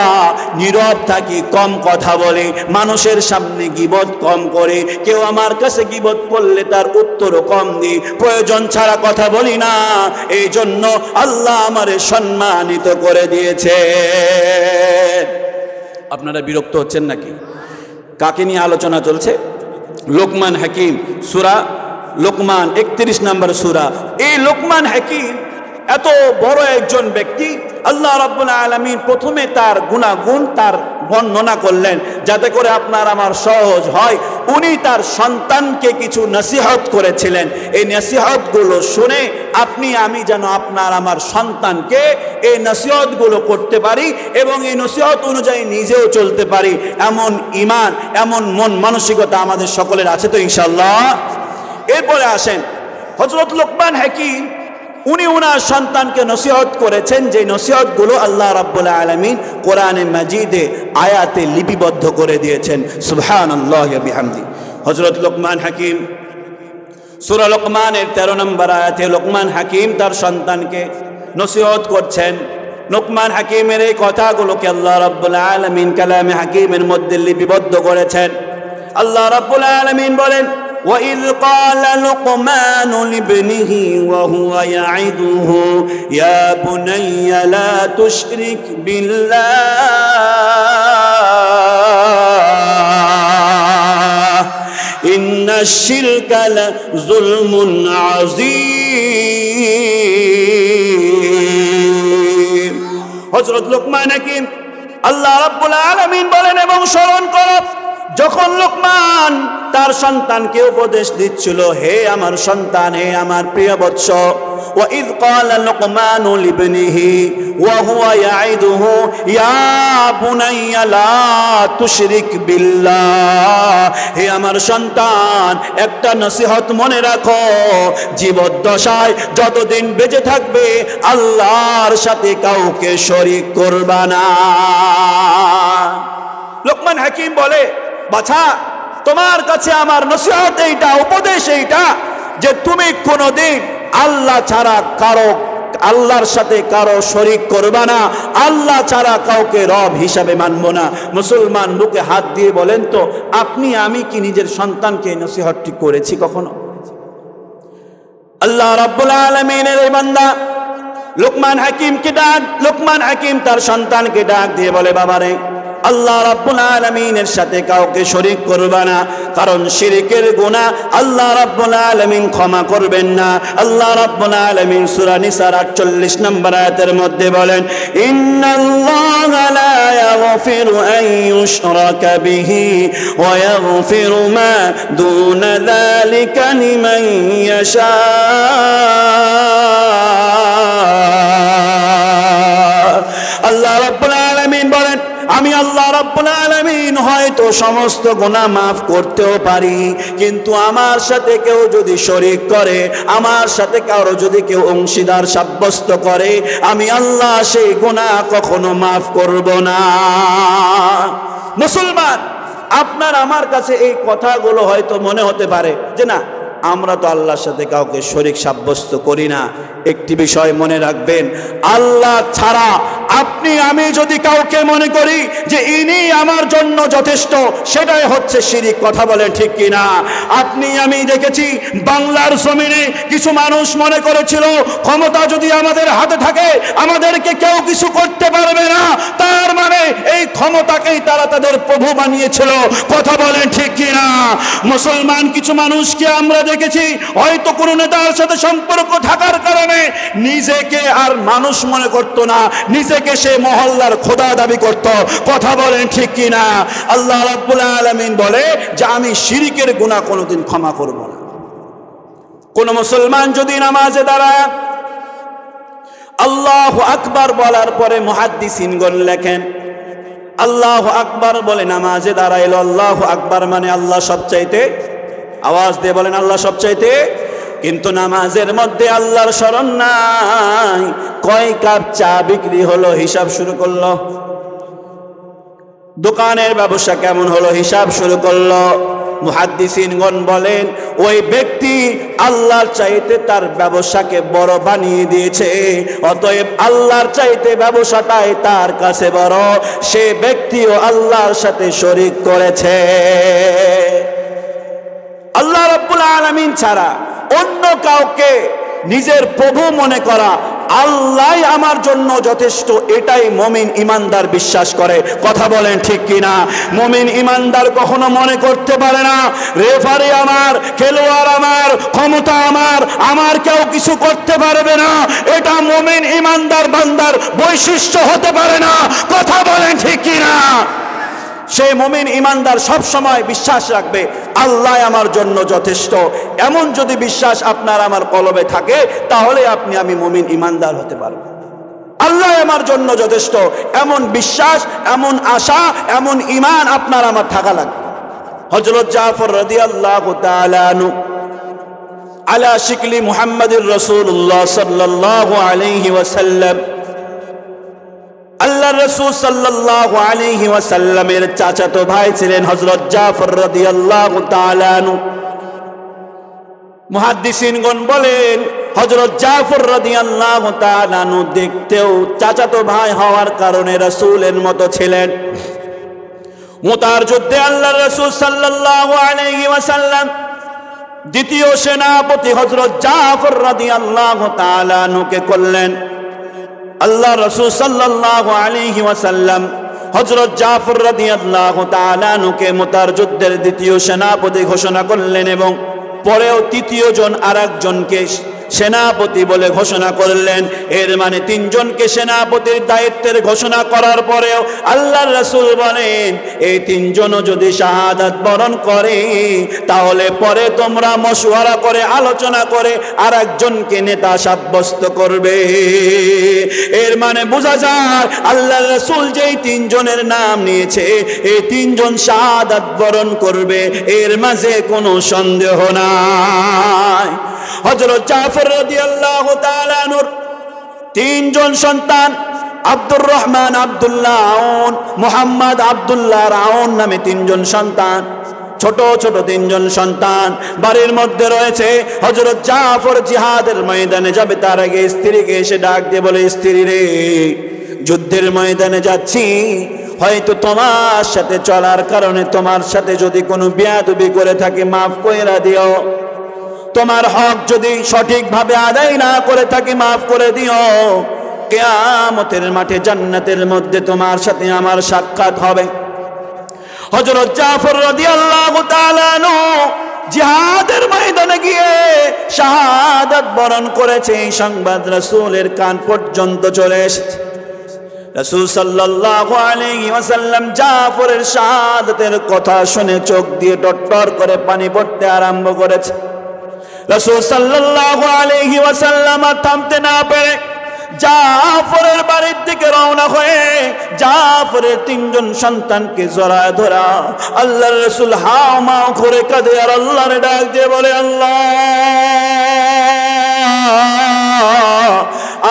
নীরব থাকি, কম কথা বলে, মানুষের সামনে গীবত কম করে, কেউ আমার কাছে গীবত করলে তার উত্তরও কম দিই, প্রয়োজন ছাড়া কথা বলি না। এই জন্য আল্লাহ আমারে সম্মানিত করে দিয়েছে। আপনারা বিরক্ত হচ্ছেন নাকি? কাকে নিয়ে আলোচনা চলছে? লোকমান হাকিম, সূরা লোকমান 31 নম্বর সূরা। এই লোকমান হাকিম এত বড় একজন ব্যক্তি, আল্লাহ রাব্বুল আলামিন প্রথমে তার গুণাগুণ তার বর্ণনা করলেন যাতে করে আপনার আমার সহজ হয়। উনি তার সন্তানকে কিছু নসিহত করেছিলেন। এই নসিহতগুলো শুনে আপনি আমি যেন আপনার আমার সন্তানকে এই নসিহতগুলো করতে পারি এবং এই নসিহত অনুযায়ী নিজেও চলতে পারি, এমন ঈমান, এমন মন মানসিকতা আমাদের সকলের আছে তো ইনশাআল্লাহ। এরপরে আসেন হযরত লোকমান হাকিম, উনি ওনার সন্তানকে নসিহত করেছেন যে নসিহতগুলো আল্লাহ রাব্বুল আলামিন কোরআনে মাজিদে আয়াতে লিপিবদ্ধ করে দিয়েছেন। সুবহানাল্লাহি ওয়া বিহামদি। হযরত লোকমান হাকিম সূরা লোকমানের 13 নম্বর আয়াতে লোকমান হাকিম তার সন্তানকে নসিহত করছেন। লোকমান হাকিমের এই কথাগুলোকে আল্লাহ রাব্বুল আলামিন কালামে হাকিমের মধ্যে লিপিবদ্ধ করেছেন। আল্লাহ রাব্বুল আলামিন বলেন, وَإِذْ قَالَ لُقْمَانُ لِابْنِهِ وَهُوَ يَعِظُهُ يَا بُنَيَّ لَا تُشْرِكْ بِاللَّهِ إِنَّ الشِّرْكَ لَظُلْمٌ عَظِيمٌ। হযরত লোকমান হাকিম আল্লাহ রাব্বুল আলামিন বলেন, এবং স্মরণ করো যখন লোকমান তার সন্তানকে উপদেশ দিচ্ছিল, হে আমার সন্তান, হে আমার প্রিয় বৎস, وَإِذْ قَالَ لُقْمَانُ لِابْنِهِ وَهُوَ يَعِظُهُ يَا بُنَيَّ لَا تُشْرِكْ بِاللَّهِ হে আমার সন্তান, একটা নসিহত মনে রাখো, জীবদ্দশায় যতদিন বেঁচে থাকবে আল্লাহর সাথে কাউকে শরীক করবা না। লোকমান হাকিম বলে, বাছা, তোমার কাছে আমার নসিহত এইটা, উপদেশ এইটা যে তুমি কোনোদিন আল্লাহ ছাড়া আল্লাহর সাথে কারো শরীক করবা না, আল্লাহ ছাড়া কাউকে রব হিসাবে মানব না। মুসলমান বুকে হাত দিয়ে বলেন তো, আপনি আমি কি নিজের সন্তানকে নসিহতটি করেছি কখনো? আল্লাহ রাব্বুল আলামিনের এই বান্দা লোকমান হাকিম তার সন্তানকে ডাক দিয়ে বলে, বাবারে, আল্লাহ রাব্বুল আলামিনের সাথে কাউকে শরীক করবা না, কারণ শিরকের গুনাহ আল্লাহ রাব্বুল আলামিন ক্ষমা করবেন না। আল্লাহ রাব্বুল আলামিন সূরা নিসার 48 নম্বর আয়াতের মধ্যে বলেন, ইন্নাল্লাহা লা ইয়াগফিরু আন ইউশরাকা বিহি ওয়া ইয়াগফিরু মা দুনা যালিকা লিমান ইয়াশা। আল্লাহ রাব্বুল আলামিন বলেন, আমি আল্লাহ রাব্বুল আলামিন হয়তো সমস্ত গুনাহ মাফ করতেও পারি, কিন্তু আমার সাথে কেউ যদি শরীক করে, আমার সাথে কারো যদি কেউ অংশীদার সাব্যস্ত করে, আমি আল্লাহ সেই গুনাহ কখনো মাফ করব না। মুসলমান, আপনার আমার কাছে এই কথাগুলো হয়তো মনে হতে পারে যে না, আমরা তো আল্লাহর সাথে কাউকে শরীক সাব্যস্ত করি না। একটি বিষয় মনে রাখবেন, আল্লাহ ছাড়া আপনি আমি যদি কাউকে মনে করি যে ইনি আমার জন্য যথেষ্ট, সেটাই হচ্ছে শিরিক। কথা বলেন ঠিক কিনা? আপনি আমি দেখেছি বাংলার জমিনে কিছু মানুষ মনে করেছিল ক্ষমতা যদি আমাদের হাতে থাকে আমাদেরকে কেউ কিছু করতে পারবে না, তার মানে এই ক্ষমতাকেই তারা তাদের প্রভু বানিয়েছিল। কথা বলেন ঠিক কিনা? মুসলমান কিছু মানুষকে আমরা দেখেছি হয়তো কোনো নেতার সাথে সম্পর্ক থাকার কারণে নিজেকে আর মানুষ মনে করত না, নিজেকে সে মহল্লার খোদা দাবি করত। কথা বলেন ঠিক কিনা? আল্লাহ রাব্বুল আলামিন বলে যে আমি শিরকের গুনাহ কোনোদিন ক্ষমা করব না। কোন মুসলমান যদি নামাজে দাঁড়ায় আল্লাহু আকবার বলার পরে মুহাদ্দিসিনগণ লেখেন আল্লাহু আকবার বলে নামাজে দাঁড়াইলো, আল্লাহু আকবার মানে আল্লাহ সবচাইতে, আওয়াজ দিয়ে বলেন আল্লাহ সবচাইতে, কিন্তু নামাজের মধ্যে আল্লাহর স্মরণ নাই। কয় কাপ চা বিক্রি হলো হিসাব শুরু করলো, দোকানের ব্যবসা কেমন হলো হিসাব শুরু করলো। মুহাদ্দিসিনগণ বলেন ওই ব্যক্তি আল্লাহর চাইতে তার ব্যবসাকে বড় বানিয়ে দিয়েছে, অতএব আল্লাহর চাইতে ব্যবসাটাই তার কাছে বড়, সে ব্যক্তিও আল্লাহর সাথে শরীক করেছে। আল্লাহ রাব্বুল আলামিন ছাড়া অন্য কাউকে নিজের প্রভু মনে করা, আল্লাহ আমার জন্য যথেষ্ট, এটাই মুমিন ইমানদার বিশ্বাস করে। কথা বলেন ঠিক কিনা? মুমিন ইমানদার কখনো মনে করতে পারে না রেফারি আমার, খেলোয়াড় আমার, ক্ষমতা আমার কেউ কিছু করতে পারবে না, এটা মুমিন ইমানদার বান্দার বৈশিষ্ট্য হতে পারে না। কথা বলেন ঠিক কিনা? সেই মুমিন ইমানদার সব সময় বিশ্বাস রাখবে আল্লাহ আমার জন্য যথেষ্ট। এমন যদি বিশ্বাস আপনার আমার কলবে থাকে, তাহলে আমি মুমিন ইমানদার হতে পারবো। আল্লাহ আমার জন্য যথেষ্ট, এমন বিশ্বাস, এমন আশা, এমন ঈমান আপনার আমার থাকা লাগবে। হযরত জাফর রাদিয়াল্লাহু তাআলা আনহু আলা শিকলি মুহাম্মাদুর রাসূলুল্লাহ সাল্লাল্লাহু আলাইহি ওয়াসাল্লাম, আল্লাহর রাসূল সাল্লাল্লাহু আলাইহি ওয়াসাল্লামের চাচাতো ভাই ছিলেন হযরত জাফর রাদিয়াল্লাহু তাআলা আনহু। মুহাদ্দিসিনগণ বলেন হযরত জাফর রাদিয়াল্লাহু তাআলা আনহু দেখতেও চাচাতো ভাই হওয়ার কারণে রাসূলের মতো ছিলেন। মুতার যুদ্ধে আল্লাহর রাসূল সাল্লাল্লাহু আলাইহি ওয়াসাল্লাম দ্বিতীয় সেনাপতি হযরত জাফর রাদিয়াল্লাহু তাআলা আনহুকে করলেন। আল্লাহ রাসূল সাল্লাল্লাহু আলাইহি ওয়াসাল্লাম হযরত জাফর রাদিয়াল্লাহু তাআলা আনহুকে মুতার যুদ্ধের দ্বিতীয় সেনাপতি ঘোষণা করলেন এবং পরেও তৃতীয় জন আরেকজনকে সেনাপতি বলে ঘোষণা করলেন। এর মানে তিনজনকে সেনাপতির দায়িত্বের ঘোষণা করার পরেও আল্লাহর রাসূল বলেন এই তিনজনও যদি শাহাদাত বরণ করে, তাহলে পরে তোমরা মশওয়ারা করে আলোচনা করে আরেকজনকে নেতা সাব্যস্ত করবে। এর মানে বোঝা যায় আল্লাহর রাসূল যেই তিনজনের নাম নিয়েছে, এই তিনজন শাহাদাত বরণ করবে, এর মাঝে কোনো সন্দেহ নাই। হযরত জাফর রাদিয়াল্লাহু তাআলা আনহুর তিনজন সন্তান, আব্দুর রহমান, আব্দুল্লাহ আউন, মুহাম্মদ আব্দুল্লাহ আউন নামে তিনজন সন্তান, ছোট ছোট তিনজন সন্তান। বাড়ির মধ্যে রয়েছে। হযরত জাফর জিহাদের ময়দানে যাবে, তার আগে স্ত্রীকে এসে ডাক দিয়ে বলে, স্ত্রী রে, যুদ্ধের ময়দানে যাচ্ছি, হয়তো তোমার সাথে চলার কারণে তোমার সাথে যদি কোনো বেয়াদবি করে থাকি মাফ কইরা দিও। তোমার হক যদি সঠিকভাবে আদায় না করে থাকি মাফ করে দিও। কিয়ামতের মাঠে জান্নাতের মধ্যে তোমার সাথে আমার সাক্ষাৎ হবে। হযরত জাফর রাদিয়াল্লাহু তাআলা আনহু জিহাদের ময়দানে গিয়ে শাহাদাত বরণ করেছে, এই সংবাদ রাসূলের কান পর্যন্ত চলে এসেছে। রাসূল সাল্লাল্লাহু আলাইহি ওয়াসাল্লাম জাফরের শাহাদাতের কথা শুনে চোখ দিয়ে টটটর করে পানি পড়তে আরম্ভ করেছে। রাসূল সাল্লাল্লাহু আলাইহি ওয়াসাল্লাম থামতে না পেরে জাফরের বাড়ির দিকে রওনা হয়ে জাফরের তিনজন সন্তানকে জড়ায় ধরা আল্লাহর রাসূল হাও মাও করে কাঁদে আর আল্লাহর ডাক দিয়ে বলে, আল্লাহ,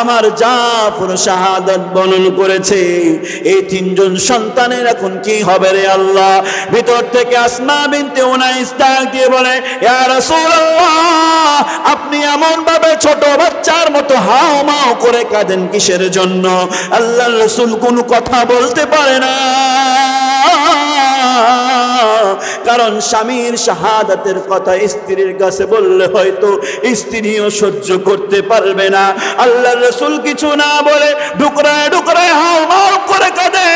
আমার জাফর শাহাদাত বরণ করেছে, এই তিনজন সন্তানের এখন কি হবে রে আল্লাহ। ভিতর থেকে আসমা বিনতে উনাইস ডাক দিয়ে বলে, ইয়া রাসূলুল্লাহ, আপনি এমন ভাবে ছোট বাচ্চার মতো হাও মাও করে কাঁদেন কিসের জন্য? আল্লাহর রাসূল কোনো কথা বলতে পারে না, কারণ স্বামীর শাহাদাতের কথা স্ত্রীর কাছে বললে হয়তো স্ত্রীও সহ্য করতে পারবে না। আল্লাহর রাসূল কিছু না বলে ডুকরায় ডুকরায় হাও মাও করে কাঁদে।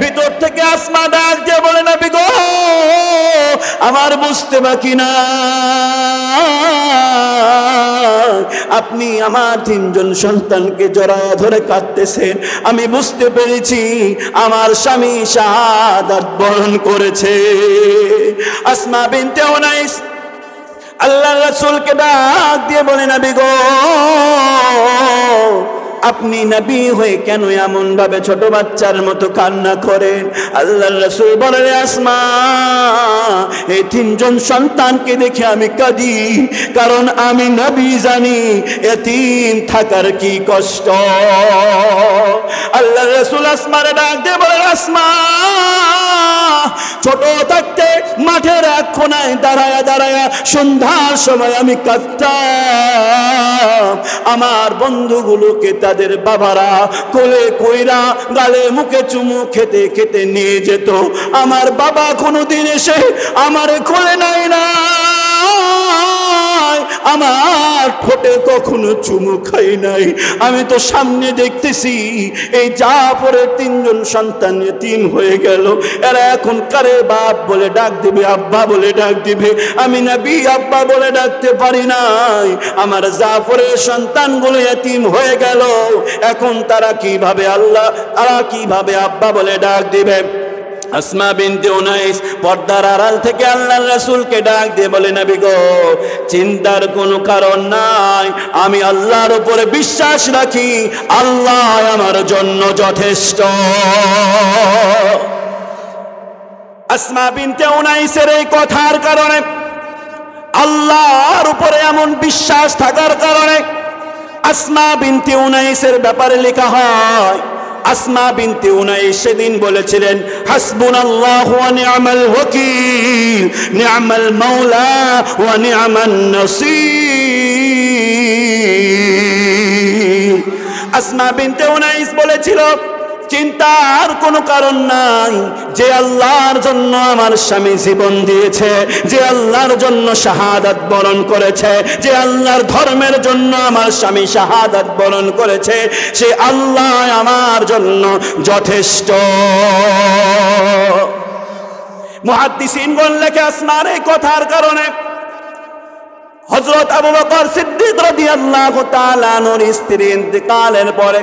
ভিতর থেকে আসমা ডাক দিয়ে বলে, নবী গো, আমার বুঝতে বাকি না, আপনি আমার তিনজন সন্তানকে জড়ায় ধরে কাঁদতেছেন, আমি বুঝতে পেরেছি আমার স্বামী শাহাদাত বরণ করেছে। আসমা বিনতে উনাইস আল্লাহর রাসূলকে ডাক দিয়ে বলে, নবী গো, আপনি নবী হয়ে কেন এমন ভাবে ছোট বাচ্চার মতো কান্না করেন? আল্লাহর রাসূল বলেন, আসমা, এই তিনজন সন্তানকে দেখে আমি কাঁদি, কারণ আমি নবী জানি এতিম থাকার কি কষ্ট। আল্লাহর রাসূল আসমারে ডাক দিয়ে বলেন, আসমা, ছোট থাকতে মাঠের এক কোনায় দাঁড়ায়া দাঁড়ায়া সন্ধ্যার সময় আমি কাঁদতাম। আমার বন্ধুগুলোকে তাদের বাবারা কোলে কইরা গালে মুখে চুমু খেতে খেতে নিয়ে যেত। আমার বাবা কোনোদিন এসে আমার কোলে নাই না, আমার মার ঠোঁটে কখনো চুমু খাই নাই। আমি তো সামনে দেখতেছি এই জাফরের তিনজন সন্তান এতিম হয়ে গেল, এরা এখন কারে বাপ বলে ডাক দিবে, আব্বা বলে ডাক দিবে। আমি নবী আব্বা বলে ডাকতে পারি নাই, আমার জাফরের সন্তানগুলো এতিম হয়ে গেল, এখন তারা কিভাবে আব্বা বলে ডাক দিবে? আসমা বিনতে উনাইস পর্দার আড়াল থেকে আল্লাহর রাসূলকে ডাক দিয়ে বলে, নবী গো, চিন্তার কোনো কারণ নাই, আমি আল্লাহর উপরে বিশ্বাস রাখি, আল্লাহ আমার জন্য যথেষ্ট। আসমা বিনতে উনাইসের এই কথার কারণে, আল্লাহর উপরে এমন বিশ্বাস থাকার কারণে আসমা বিনতে উনাইসের ব্যাপারে লেখা হয়, আসমা বিনতে উনাইস সেদিন বলেছিলেন, হাসবুনাল্লাহু ওয়া নি'মাল ওয়াকিল, নি'মাল মাওলা ওয়া নি'মান নাসীর। আসমা বিনতে উনাইস বলেছিল, চিন্তার কোনো কারণ নাই, যে আল্লাহর জন্য আমার স্বামী জীবন দিয়েছে, যে আল্লাহর জন্য শাহাদাত বরণ করেছে, যে আল্লাহর ধর্মের জন্য আমার স্বামী শাহাদাত বরণ করেছে, সে আল্লাহ আমার জন্য যথেষ্ট। মুহাদ্দিসিনগণ লেখে, আসমার এই কথার কারণে হযরত আবু বকর সিদ্দিক রাদিয়াল্লাহু তাআলা আনহুর স্ত্রী ইন্তেকালের পরে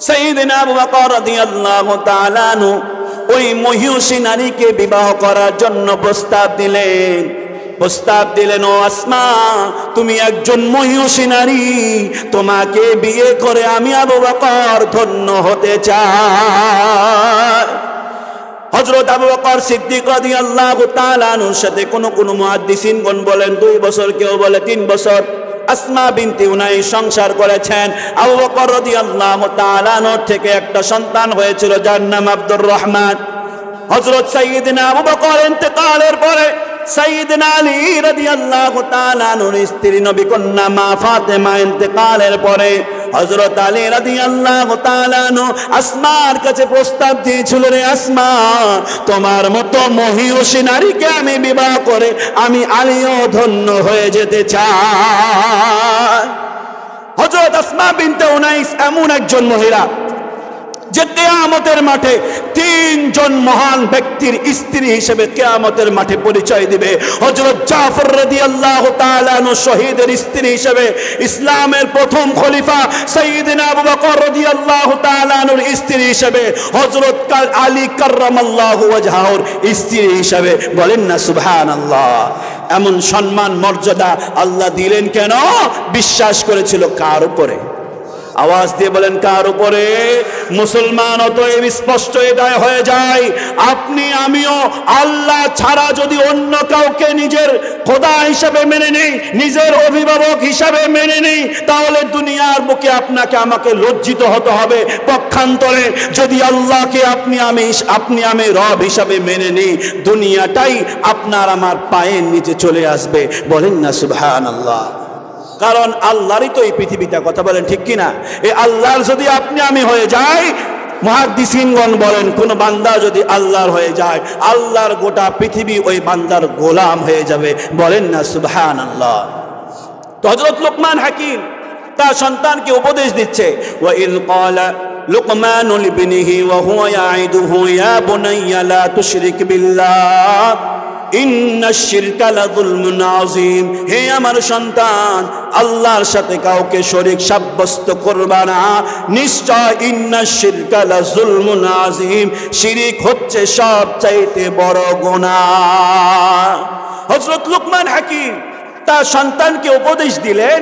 সাইয়েদনা আবু বকর রাদিয়াল্লাহু তাআলা আনহু ওই মহিষী নারীকে বিবাহ করার জন্য প্রস্তাব দিলেন, ও আসমা, তুমি একজন মহিষী নারী, তোমাকে বিয়ে করে আমি আবু বকর ধন্য হতে চাই। হযরত আবু বকর সিদ্দিক রাদিয়াল্লাহু তাআলা আনহুর সাথে কোন মুহাদ্দিসিনগণ বলেন 2 বছর, কেউ বলে 3 বছর আসমা বিনতে উনাইস সংসার করেছেন। আবু বকর রাদিয়াল্লাহু তাআলা আনহুর থেকে একটা সন্তান হয়েছিল, যার নাম আব্দুর রহমান। হযরত সাইয়েদনা আবু বকর ইন্তেকালের পরে সাইয়েদনা আলী রাদিয়াল্লাহু তাআলা আনহুর স্ত্রী নবী কন্যা মা ফাতেমা ইন্তেকালের পরে হযরত আলী রাদিয়াল্লাহু তাআলা আনহু আসমার কাছে প্রস্তাব দিয়েছিল, রে আসমা, তোমার মতো মহিষী নারীকে আমি বিবাহ করে আমি আলীও ধন্য হয়ে যেতে চাই। হযরত আসমা বিনতে উনাইস এমন একজন মহিলা যে কিয়ামতের মাঠে 3 জন মহান ব্যক্তির স্ত্রী হিসেবে কিয়ামতের মাঠে পরিচয় দিবে। হযরত জাফর রাদিয়াল্লাহু তাআলা আনহু শহীদের স্ত্রী হিসেবে, ইসলামের প্রথম খলিফা সাইয়েদনা আবু বকর রাদিয়াল্লাহু তাআলা আনহুর স্ত্রী হিসেবে, হযরত আলী কাররামাল্লাহু ওয়াজহাহুর স্ত্রী হিসেবে। বলেন না সুবহানাল্লাহ। এমন সম্মান মর্যাদা আল্লাহ দিলেন কেন? বিশ্বাস করেছিল কার উপরে? আওয়াজ দিয়ে বলেন, কার উপরে? মুসলমান অতএব স্পষ্ট এটাই হয়ে যায়, আপনি আমিও আল্লাহ ছাড়া যদি অন্য কাউকে নিজের খোদা হিসাবে মেনে নেই, নিজের অভিভাবক হিসাবে মেনে নেই, তাহলে দুনিয়ার বুকে আপনাকে আমাকে লজ্জিত হতে হবে। পক্ষান্তরে যদি আল্লাহকে আপনি আমি রব হিসাবে মেনে নিই, দুনিয়াটাই আপনার আমার পায়ের নিচে চলে আসবে। বলেন না সুবহানাল্লাহ। কারণ আল্লাহরই তো এই পৃথিবীটা, কথা বলেন ঠিক কিনা? এই আল্লাহর যদি আপনি আমি হয়ে যাই, মুহাদ্দিসিনগণ বলেন, কোন বান্দা যদি আল্লাহর হয়ে যায়, আল্লাহর গোটা পৃথিবী ওই বান্দার গোলাম হয়ে যাবে। বলেন না সুবহানাল্লাহ। তো হযরত লুকমান হাকিম তার সন্তানকে উপদেশ দিচ্ছে, ওয়া ইয ক্বালা লুকমানু লিবনিহি ওয়া হুয়া ইয়াইদুহু ইয়া বুনাইয়া লা তুশরিক বিল্লাহ ইন্নাশ শিরকা লাযুলমুন আযীম। হে আমার সন্তান, আল্লাহর সাথে কাউকে শরীক সাব্যস্ত করবা না, নিশ্চয় ইন্নাশ শিরকা লাযুলমুন আযীম, শিরিক হচ্ছে সবচাইতে বড় গুনাহ। হযরত লুকমান হাকিম তার সন্তানকে উপদেশ দিলেন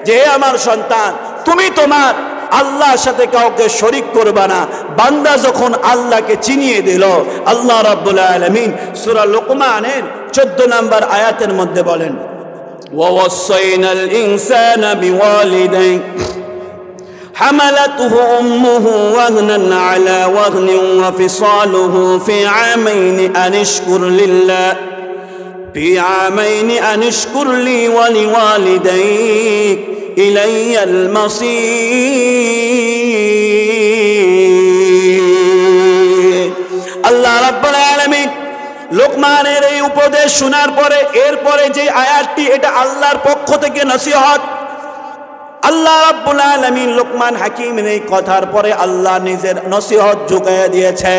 যে, আমার সন্তান, তুমি তোমার আল্লাহর সাথে কাউকে শরীক করবা না। বান্দা যখন আল্লাহকে চিনিয়ে দিল, আল্লাহ রাব্বুল আলামিন সূরা লুকমানের 14 নম্বর আয়াতের মধ্যে বলেন, ওয়া ওয়াসাইনাল ইনসানা বিওয়ালিদাইহি হামালাতুহু উম্মুহু ওয়াহনান আলা ওয়াহনিন ওয়া ফিসালুহু ফি আমাইনি আনিশকুর লিল্লাহ في عامين أن اشكر لي ولوالديك إلي المصير। আল্লাহ রাব্বুল আলামিন লোকমানের এই উপদেশ শোনার পরে এরপরে যে আয়াতটি, এটা আল্লাহর পক্ষ থেকে নসিহত। আল্লাহ রাব্বুল আলামিন লোকমান হাকিমের এই কথার পরে আল্লাহ নিজের নসিহত যোগায়া দিয়েছে।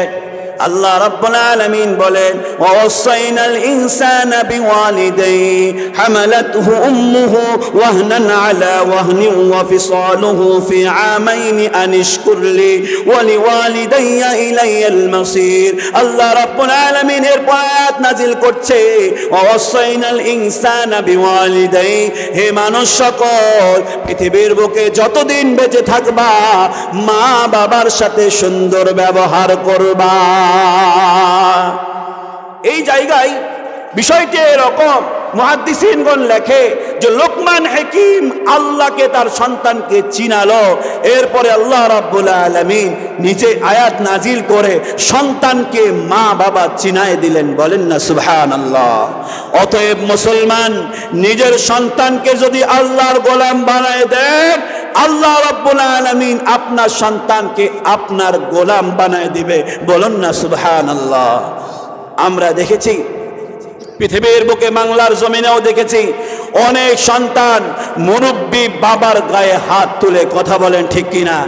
আল্লাহ রাব্বুল আলামিন বলেন, ওয়াসাইনাল ইনসানা বিওয়ালিদাইহি হামালাতহু উম্মুহু ওয়াহনান আলা ওয়াহনিন ওয়া ফিসালুহু ফি আমাইনি আনিশকুর লি ওয়া লিওয়ালিদাইয়া ইলাইয়াল মাসির। আল্লাহ রাব্বুল আলামিন এর আয়াত নাজিল করছে, ওয়াসাইনাল ইনসানা বিওয়ালিদাইহি, হে মানুষ সকল, পৃথিবীর বুকে যতদিন বেঁচে থাকবা মা বাবার সাথে সুন্দর ব্যবহার করবা। এই জায়গায় বিষয়টি এরকম, মুহাদ্দিসিনগণ লেখে যে লোকমান হাকিম আল্লাহকে তার সন্তানকে চিনালো, এরপরে আল্লাহ রাব্বুল আলামিন নিজে আয়াত নাজিল করে সন্তানকে মা বাবা চিনায় দিলেন। বলেন না সুবহানাল্লাহ। অতএব মুসলমান নিজের সন্তানকে যদি আল্লাহর গোলাম বানায় দেন, আল্লাহ রাব্বুল আলামিন আপনার সন্তানকে আপনার গোলাম বানায় দিবে। বলুন না সুবহানাল্লাহ। আমরা দেখেছি পৃথিবীর বুকে, বাংলার জমিনেও দেখেছি অনেক সন্তান মুরব্বী বাবার গায়ে হাত তুলে কথা বলেন, ঠিক কিনা?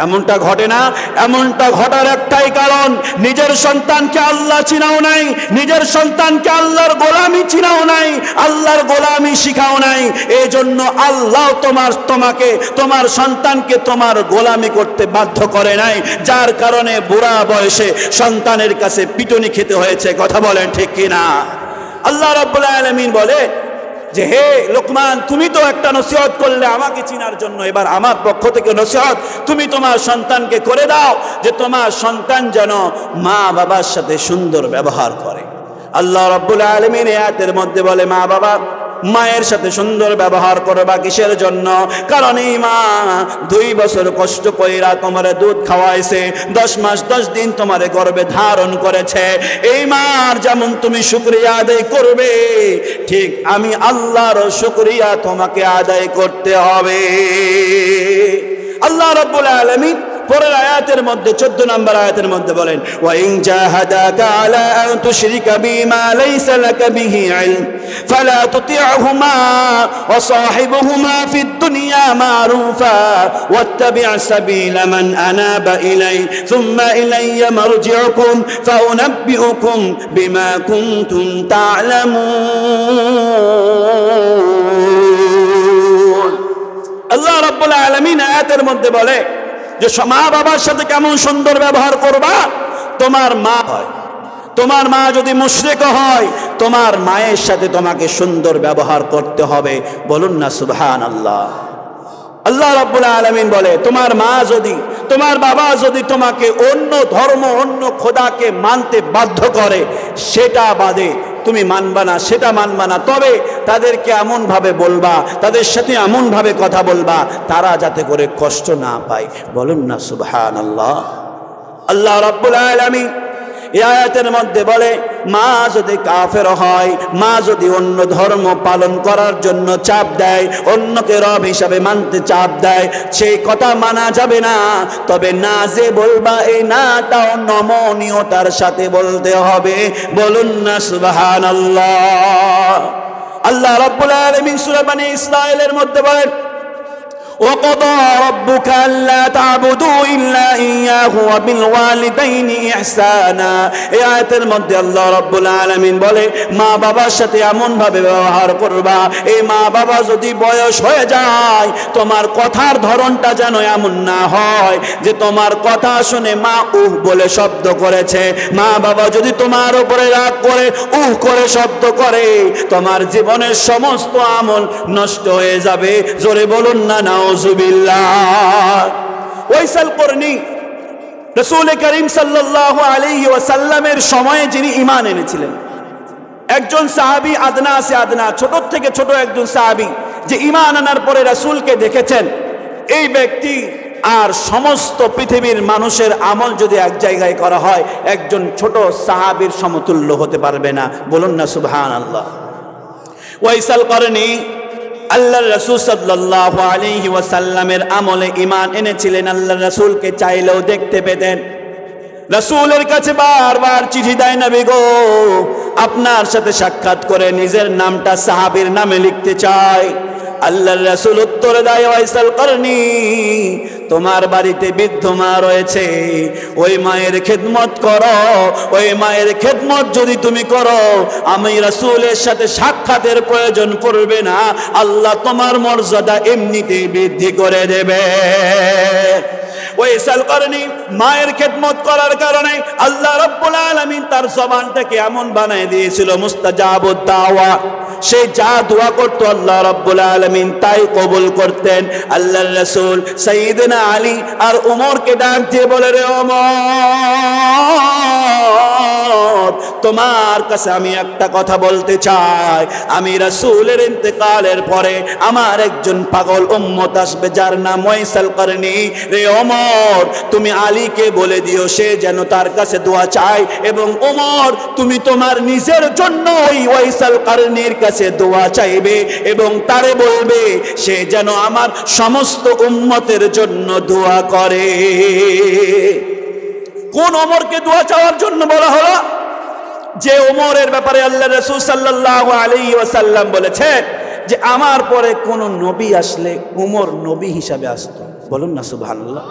এমনটা ঘটে না? এমনটা ঘটার একটাই কারণ, নিজের সন্তানকে আল্লাহ চিনাও নাই, নিজের সন্তানকে আল্লাহর গোলামি চিনাও নাই, আল্লাহর গোলামি শিখাও নাই। এই জন্য আল্লাহ তোমাকে তোমার সন্তানকে তোমার গোলামি করতে বাধ্য করে নাই, যার কারণে বুড়া বয়সে সন্তানের কাছে পিটুনি খেতে হয়েছে। কথা বলেন, ঠিক কিনা? আল্লাহ রাব্বুল আলামিন বলে যে, হে লোকমান, তুমি তো একটা নসিহত করলে আমাকে চিনার জন্য, এবার আমার পক্ষ থেকে নসিহত তুমি তোমার সন্তানকে করে দাও যে তোমার সন্তান যেন মা বাবার সাথে সুন্দর ব্যবহার করে। আল্লাহ রাব্বুল আলামিন আয়াতের মধ্যে বলে, মা বাবা মায়ের সাথে সুন্দর ব্যবহার করবা। কিসের জন্য? কারণ এই মা 2 বছর কষ্ট কইরা তোমারে দুধ খাওয়াইছে, 10 মাস 10 দিন তোমারে গর্ভে ধারণ করেছে। এই মার যেমন তুমি শুকরিয়া আদায় করবে, ঠিক আমি আল্লাহর শুকরিয়া তোমাকে আদায় করতে হবে। আল্লাহ রাব্বুল আলামিন পরের আয়াতের মধ্যে 14 নম্বর আয়াতের মধ্যে বলেন, ওয়া ইন জাহাদাকা আলা আন তুশরিকা বিমা লাইসা লাকা বিহি ইলম ফালা তুতি'হুমা ওয়া সাহিবহুমা ফিদ দুনিয়া মারুফা ওয়াত্তাবি' সাবিলা মান আনাবা ইলাই সুম্মা ইলাইয়া মারজি'ুকুম ফাউনাব্বিউকুম বিমা কুনতুম তা'লামুন। আল্লাহ রাব্বুল আলামিন আয়াতের মধ্যে বলে যে মা বাবার সাথে কেমন সুন্দর ব্যবহার করবা। তোমার মা হয়, তোমার মা যদি মুশরিক হয়, তোমার মায়ের সাথে তোমাকে সুন্দর ব্যবহার করতে হবে। বলুন না সুবহানাল্লাহ। আল্লাহ রাব্বুল আলামিন বলে, তোমার মা যদি, তোমার বাবা যদি তোমাকে অন্য ধর্ম, অন্য খোদাকে মানতে বাধ্য করে, সেটা বাদে তুমি মানবা না, সেটা মানবা না, তবে তাদেরকে এমন ভাবে বলবা, তাদের সাথে এমন ভাবে কথা বলবা তারা যাতে করে কষ্ট না পায়। বলুন না সুবহানাল্লাহ। আল্লাহ রাব্বুল আলামিন এই আয়াতের মধ্যে বলে, মা যদি কাফের হয়, মা যদি অন্য ধর্ম পালন করার জন্য চাপ দেয়, অন্যকে রব হিসাবে মানতে চাপ দেয়, সেই কথা মানা যাবে না। তবে না যে বলবা, এই নাটাও নমনীয়তার সাথে বলতে হবে। বলুন না সুবহানাল্লাহ। আল্লাহ রাব্বুল আলামিন সূরা বনী ইসরাঈলের মধ্যে বলেন, وقضى ربك ألا تعبدوا إلا إياه وبالوالدين إحسانا। এই আয়াতের মধ্যে আল্লাহ রাব্বুল আলামিন বলে, মা বাবার সাথে এমন ভাবে ব্যবহার করবা, এই মা বাবা যদি বয়স হয়ে যায়, তোমার কথার ধরনটা যেন এমন না হয় যে তোমার কথা শুনে মা উহ বলে শব্দ করেছে। মা বাবা যদি তোমার উপরে রাগ করে উহ করে শব্দ করে, তোমার জীবনের সমস্ত আমল নষ্ট হয়ে যাবে। জোরে বলুন না নাউজুবিল্লাহ। ওয়াইসাল করনি রাসূল করিম সাল্লাল্লাহু আলাইহি ওয়াসাল্লামের সময়ে যিনি ঈমান এনেছিলেন, একজন সাহাবী আদনা সে আদনা, ছোট থেকে ছোট একজন সাহাবী, যে ঈমান আনার পরে রাসূলকে দেখেছেন, এই ব্যক্তি আর সমস্ত পৃথিবীর মানুষের আমল যদি এক জায়গায় করা হয়, একজন ছোট সাহাবীর সমতুল্য হতে পারবে না। বলুন না সুবহানাল্লাহ। ওয়াইসাল করনি আল্লাহর রাসূল সাল্লাল্লাহু আলাইহি ওয়াসাল্লামের আমলে ঈমান এনেছিলেন। আল্লাহর রাসূলকে চাইলেও দেখতে পেতেন। রাসূলের কাছে বারবার চিঠি দেয়, নবী গো আপনার সাথে সাক্ষাৎ করে নিজের নামটা সাহাবীর নামে লিখতে চায়। আল্লাহর রাসূল উত্তরে দেয়, ওয়াইসাল করনি, তোমার বাড়িতে বৃদ্ধ মা রয়েছে, ওই মায়ের খেদমত করো। ওই মায়ের খেদমত যদি তুমি করো, আমি রাসূলের সাথে সাক্ষাতের প্রয়োজন পড়বে না, আল্লাহ তোমার মর্যাদা এমনিতেই বৃদ্ধি করে দেবে। ওয়াইসাল করনি মায়ের খেদমত করার কারণে আল্লাহ রাব্বুল আলামিন তার জবানটাকে এমন বানায় দিয়েছিল মুস্তাজাবুদ দাওয়া। সে যা দোয়া করত আল্লাহ রাব্বুল আলামিন তাই কবুল করতেন। আল্লাহর রাসূল সাইয়েদনা আলী আর ওমরকে ডাক দিয়ে বলে, রে ওমর, তোমার কাছে আমি একটা কথা বলতে চাই। আমি রাসূলের ইন্তেকালের পরে আমার একজন পাগল উম্মত আসবে যার নাম ওয়াইসাল করনি। রে ওমর, তুমি আলীকে বলে দিও সে যেন তার কাছে দোয়া চায়, এবং ওমর তুমি তোমার নিজের জন্য ওই ওয়াইসাল করনির কাছে দোয়া চাইবে এবং তারে বলবে সে যেন আমার সমস্ত উম্মতের জন্য দোয়া করে। কোন ওমরকে দোয়া চাওয়ার জন্য বলা হলো? যে ওমরের ব্যাপারে আল্লাহ রাসূল সাল্লাল্লাহু আলাইহি ওয়াসাল্লাম বলেছেন যে আমার পরে কোন নবী আসলে ওমর নবী হিসাবে আসতো। বলুন না সুবহানাল্লাহ।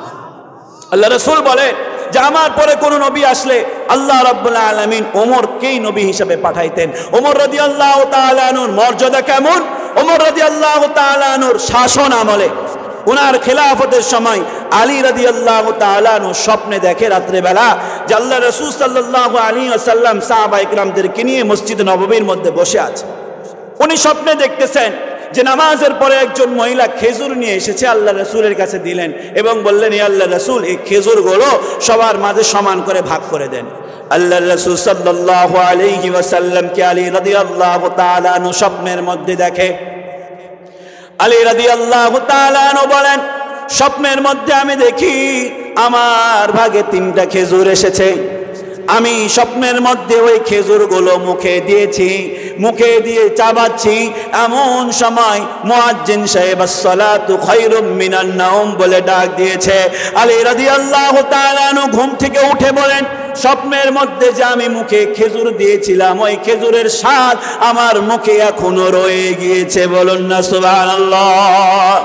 আল্লাহ রাসূল বলে যে আমার পরে কোন নবী আসলে আল্লাহ রাব্বুল আলামিন ওমরকেই নবী হিসাবে পাঠাইতেন। ওমর রাদিয়াল্লাহু তাআলা আনহুর মর্যাদা কেমন? ওমর রাদিয়াল্লাহু তাআলা আনহুর শাসন আমলে উনার খেলাফতের সময় আলী রাদিয়াল্লাহু তাআলা আনহু স্বপ্নে দেখে রাত্রে বেলা যে আল্লাহ রাসূল সাল্লাল্লাহু আলাইহি ওয়াসাল্লাম সাহাবায়ে কিরামদেরকে নিয়ে মসজিদ নববীর মধ্যে বসে আছে। উনি স্বপ্নে দেখতেছেন যে নামাজের পরে একজন মহিলা খেজুর নিয়ে এসেছে, আল্লাহ রাসূলের কাছে দিলেন এবং বললেন, ইয়া আল্লাহ রাসূল, এই খেজুরগুলো সবার মাঝে সমান করে ভাগ করে দেন। আল্লাহ রাসূল সাল্লাল্লাহু আলাইহি ওয়াসাল্লাম কে আলী রাদিয়াল্লাহু তাআলা আনহু স্বপ্নের মধ্যে দেখে। আলী রাদিয়াল্লাহু তাআলা আনহু বলেন, স্বপ্নের মধ্যে আমি দেখি আমার ভাগে 3টা খেজুর এসেছে। আমি স্বপ্নের মধ্যে ওই খেজুরগুলো মুখে দিয়েছি, মুখে দিয়ে চাবাচ্ছি। এমন সময় মুয়াজ্জিন সাহেব আসসালাতু খায়রুম মিনান নাওম বলে ডাক দিয়েছে। আলী রাদিয়াল্লাহু তাআলা আনহু ঘুম থেকে উঠে বলেন, স্বপ্নের মধ্যে যে আমি মুখে খেজুর দিয়েছিলাম ওই খেজুরের স্বাদ আমার মুখে এখনো রয়ে গিয়েছে। বলুন না সুবহানাল্লাহ।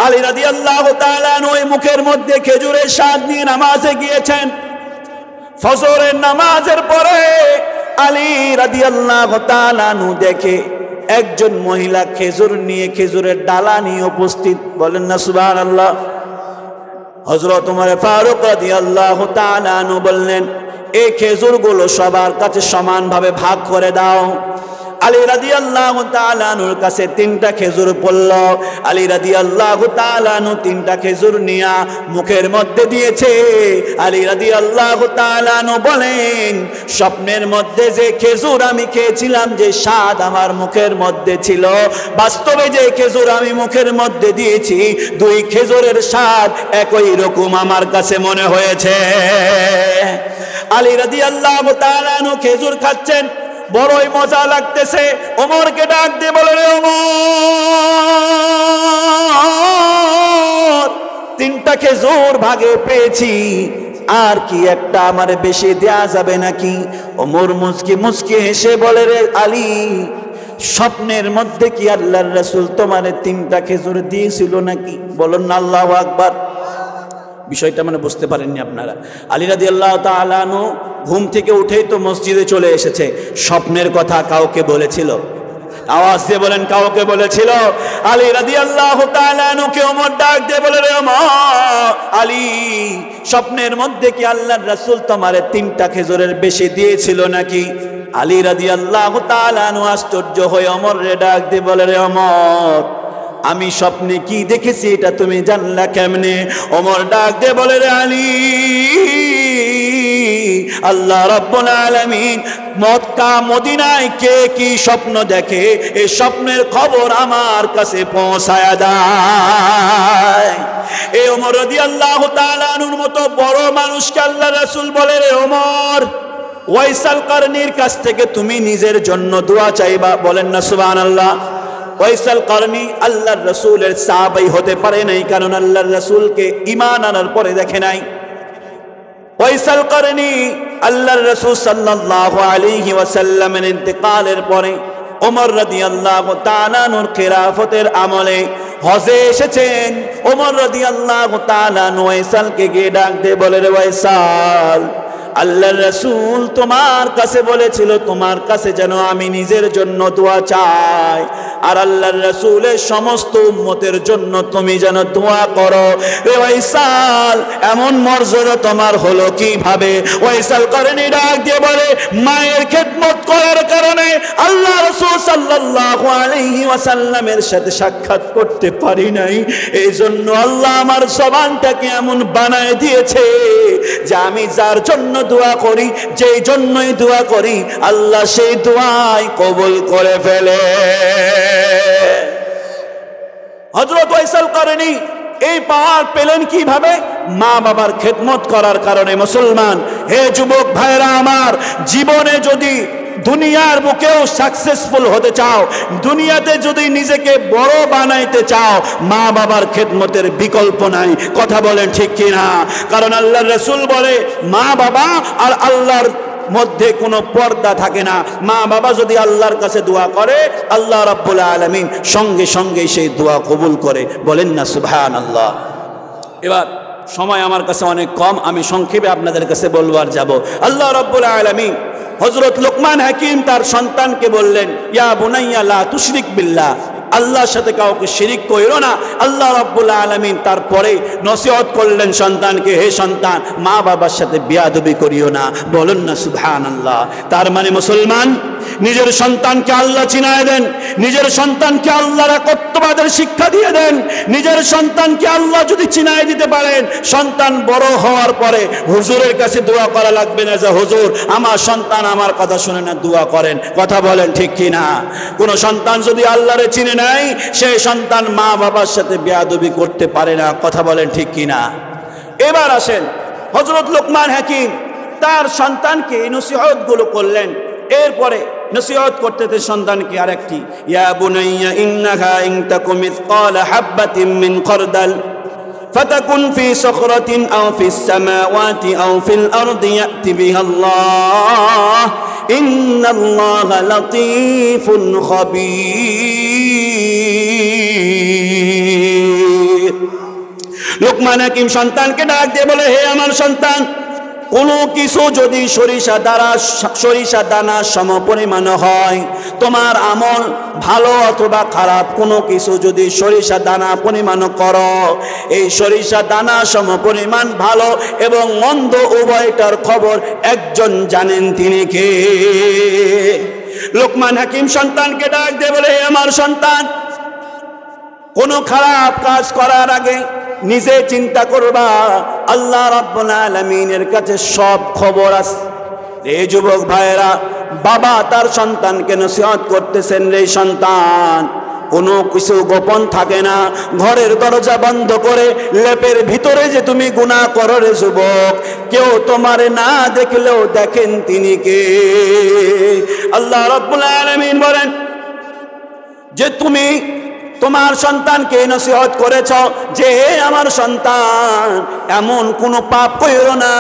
আলী রাদিয়াল্লাহু তাআলা আনহু ওই মুখের মধ্যে খেজুরের স্বাদ নিয়ে নামাজে গিয়েছেন। ফজরের নামাজের পরে আলী রাদিয়াল্লাহু তাআলা আনহু দেখে একজন মহিলা খেজুর নিয়ে, খেজুরের ডালা নিয়ে উপস্থিত। বলেন না সুবহানাল্লাহ। হযরত ওমর ফারুক রাদিয়াল্লাহু তাআলা আনহু বললেন, এই খেজুরগুলো সবার কাছে সমানভাবে ভাগ করে দাও। আলী রাদিয়াল্লাহু তাআলা আনহুর কাছে 3টা খেজুর পড়ল। আলী রাদিয়াল্লাহু তাআলা আনহু 3টা খেজুর নিয়ে মুখের মধ্যে দিয়েছে। আলী রাদিয়াল্লাহু তাআলা আনহু বলেন, স্বপ্নের মধ্যে যে খেজুর আমি খেয়েছিলাম, যে স্বাদ আমার মুখের মধ্যে ছিল, বাস্তবে যে খেজুর আমি মুখের মধ্যে দিয়েছি, 2 খেজুরের স্বাদ একই রকম আমার কাছে মনে হয়েছে। আলী রাদিয়াল্লাহু তাআলা আনহু খেজুর খাচ্ছেন, বড়ই মজা লাগতেছে। ওমরকে ডাক দিয়ে বলে, রে ওমর, 3টা খেজুর ভাগে পেয়েছি, আর কি একটা আমার বেশি দেয়া যাবে নাকি? ওমর মুচকি মুচকি হেসে বলে, রে আলী, স্বপ্নের মধ্যে কি আল্লাহর রাসূল তোমারে 3টা খেজুর দিয়েছিল নাকি? বলুন না আল্লাহু আকবার। বিষয়টা মানে বুঝতে পারেননি আপনারা। আলী রাদিয়াল্লাহু তাআলা আনহু ঘুম থেকে উঠেই তো মসজিদে চলে এসেছে। স্বপ্নের কথা কাউকে বলেছিল? আওয়াজ দিয়ে বলেন, কাউকে বলেছিল? আলী রাদিয়াল্লাহু তাআলা আনহুকে ওমর ডাক দিয়ে বলে, রে ওমর, আলী, স্বপ্নের মধ্যে কি আল্লাহর রাসূল তোমারে 3টা খেজুরের বেশি দিয়েছিল নাকি? আলী রাদিয়াল্লাহু তাআলা আনহু আশ্চর্য হয়ে ওমরে ডাক দিয়ে বলে, রে ওমর, আমি স্বপ্নে কি দেখেছি এটা তুমি জানলা কেমনে? ওমর ডাক দিয়ে বলে, রে আলী, আল্লাহ রাব্বুল আলামিন মক্কা মদিনায় কে কি স্বপ্ন দেখে এই স্বপ্নের খবর আমার কাছে পৌঁছায়া দেয়। এই ওমর রাদিয়াল্লাহু তাআলা আনহুর মতো বড় মানুষকে আল্লাহ রাসূল বলে, রে ওমর, ওয়াইসাল করনির কাছ থেকে তুমি নিজের জন্য দোয়া চাইবা। বলেন না সুবহানাল্লাহ। ওয়াইসাল করনি আল্লাহর রাসূলের সাহাবী হতে পারে নাই, কারণ আল্লাহর রাসূলকে ঈমান আনার পরে দেখে নাই। ওয়াইসাল করনি আল্লাহর রাসূল সাল্লাল্লাহু আলাইহি ওয়াসাল্লামের ইন্তেকালের পরে ওমর রাদিয়াল্লাহু তাআলা আনহুর খিলাফতের আমলে হজে এসেছেন। ওমর রাদিয়াল্লাহু তাআলা ওয়াইসালকে গিয়ে ডাক দিয়ে বলে, রে ওয়াইসাল, আল্লাহর রাসূল তোমার কাছে বলেছিল তোমার কাছে যেন আমি নিজের জন্য দোয়া চাই, আর আল্লাহর রাসূলের সমস্ত উম্মতের জন্য তুমি যেন দোয়া করো। রে ওয়াইসাল, এমন মর্যাদা তোমার হলো কিভাবে? ওয়াইসাল করনি ডাক দিয়ে বলে, মায়ের খেদমত করার কারণে আল্লাহ রাসূল সাল্লাল্লাহু আলাইহি ওয়াসাল্লামের সাথে সাক্ষাৎ করতে পারি নাই, এই জন্য আল্লাহ আমার জবানটাকে এমন বানায় দিয়েছে যে আমি যার জন্য দোয়া করি, যেই জন্যই দোয়া করি, আল্লাহ সেই দোয়াই কবুল করে ফেলে। হযরত ওয়াইসাল করনি এই পাওয়ার পেলেন কিভাবে? মা বাবার খেদমত করার কারণে। মুসলমান, হে যুবক ভাইরা আমার, জীবনে যদি দুনিয়ার বুকেও সাকসেসফুল হতে চাও, দুনিয়াতে যদি নিজেকে বড় বানাইতে চাও, মা বাবার খেদমতের বিকল্প নাই। কথা বলেন ঠিক কিনা? কারণ আল্লাহর রাসূল বলে, মা বাবা আর আল্লাহর মধ্যে কোনো পর্দা থাকে না। মা বাবা যদি আল্লাহর কাছে দোয়া করে, আল্লাহ রাব্বুল আলামিন সঙ্গে সঙ্গে সেই দোয়া কবুল করে। বলেন না সুবহানাল্লাহ। এবার সময় আমার কাছে অনেক কম, আমি সংক্ষেপে আপনাদের কাছে বলবো আর যাব। আল্লাহ রাব্বুল আলামিন হযরত লোকমান হাকিম তার সন্তানকে বললেন, ইয়া বুনাইয়া লা তুশরিক বিল্লাহ, আল্লাহর সাথে কাউকে শিরিক কইরো না। আল্লাহ রাব্বুল আলামিন তারপরে নসিহত করলেন সন্তানকে, হে সন্তান, মা বাবার সাথে বেয়াদবি করিও না। বলুন না সুবহানাল্লাহ। তার মানে মুসলমান, নিজের সন্তানকে আল্লাহ চিনায় দেন, নিজের সন্তানকে আল্লাহর একত্ববাদের শিক্ষা দিয়ে দেন। নিজের সন্তানকে আল্লাহ যদি চিনায় দিতে পারেন, সন্তান বড় হওয়ার পরে হুজুরের কাছে দোয়া করা লাগবে না যে হুজুর আমার সন্তান আমার কথা শুনে না, দোয়া করেন। কথা বলেন ঠিক কিনা? কোন সন্তান যদি আল্লাহরে চিনে নাই, সেই সন্তান মা বাবার সাথে বেয়াদবি করতে পারে না। কথা বলেন ঠিক কিনা? এবার আসেন, হযরত লোকমান হাকিম তার সন্তানকে নসিহত গুলো করলেন। এরপরে নসিহত করতে সন্তানকে আরেকটি, ইয়া বুনাইয়া ইন্নাহা ইন তাকুম মিসকালা হাববাতিন মিন খারদাল ফাতাকুন ফি সখরাতিন আও ফিস সামাওয়াতি আও ফিল আরদি ইয়াতি বিহাল্লাহ ইন্নাল্লাহা লাতীফুন খাবীর। লোকমান হাকিম সন্তানকে ডাক দিয়ে বলে, হে আমার সন্তান, কোনো কিছু যদি সরিষা দানা সমপরিমাণ হয়, তোমার আমল ভালো অথবা খারাপ, কোনো কিছু যদি সরিষা দানা পরিমাণ করো, এই সরিষা দানা সমপরিমাণ ভালো এবং মন্দ উভয়টার খবর একজন জানেন, তিনি কে? লোকমান হাকিম সন্তানকে ডাক দিয়ে বলে, হে আমার সন্তান, কোনো খারাপ কাজ করার আগে নিজে চিন্তা করবা, আল্লাহ রাব্বুল আলামিনের কাছে সব খবর আছে। এই যুবক ভাইরা, বাবা তার সন্তানকে নসিহত করতেছেন, রে সন্তান, কোনো কিছু গোপন থাকে না। ঘরের দরজা বন্ধ করে লেপের ভিতরে যে তুমি গুনাহ করো রে যুবক, কেউ তোমারে না দেখলেও দেখেন তিনি কে? আল্লাহ রাব্বুল আলামিন বলেন যে তুমি তোমার সন্তানকে নসিহত করেছ যে হে আমার সন্তান, এমন কোন পাপ কইরো না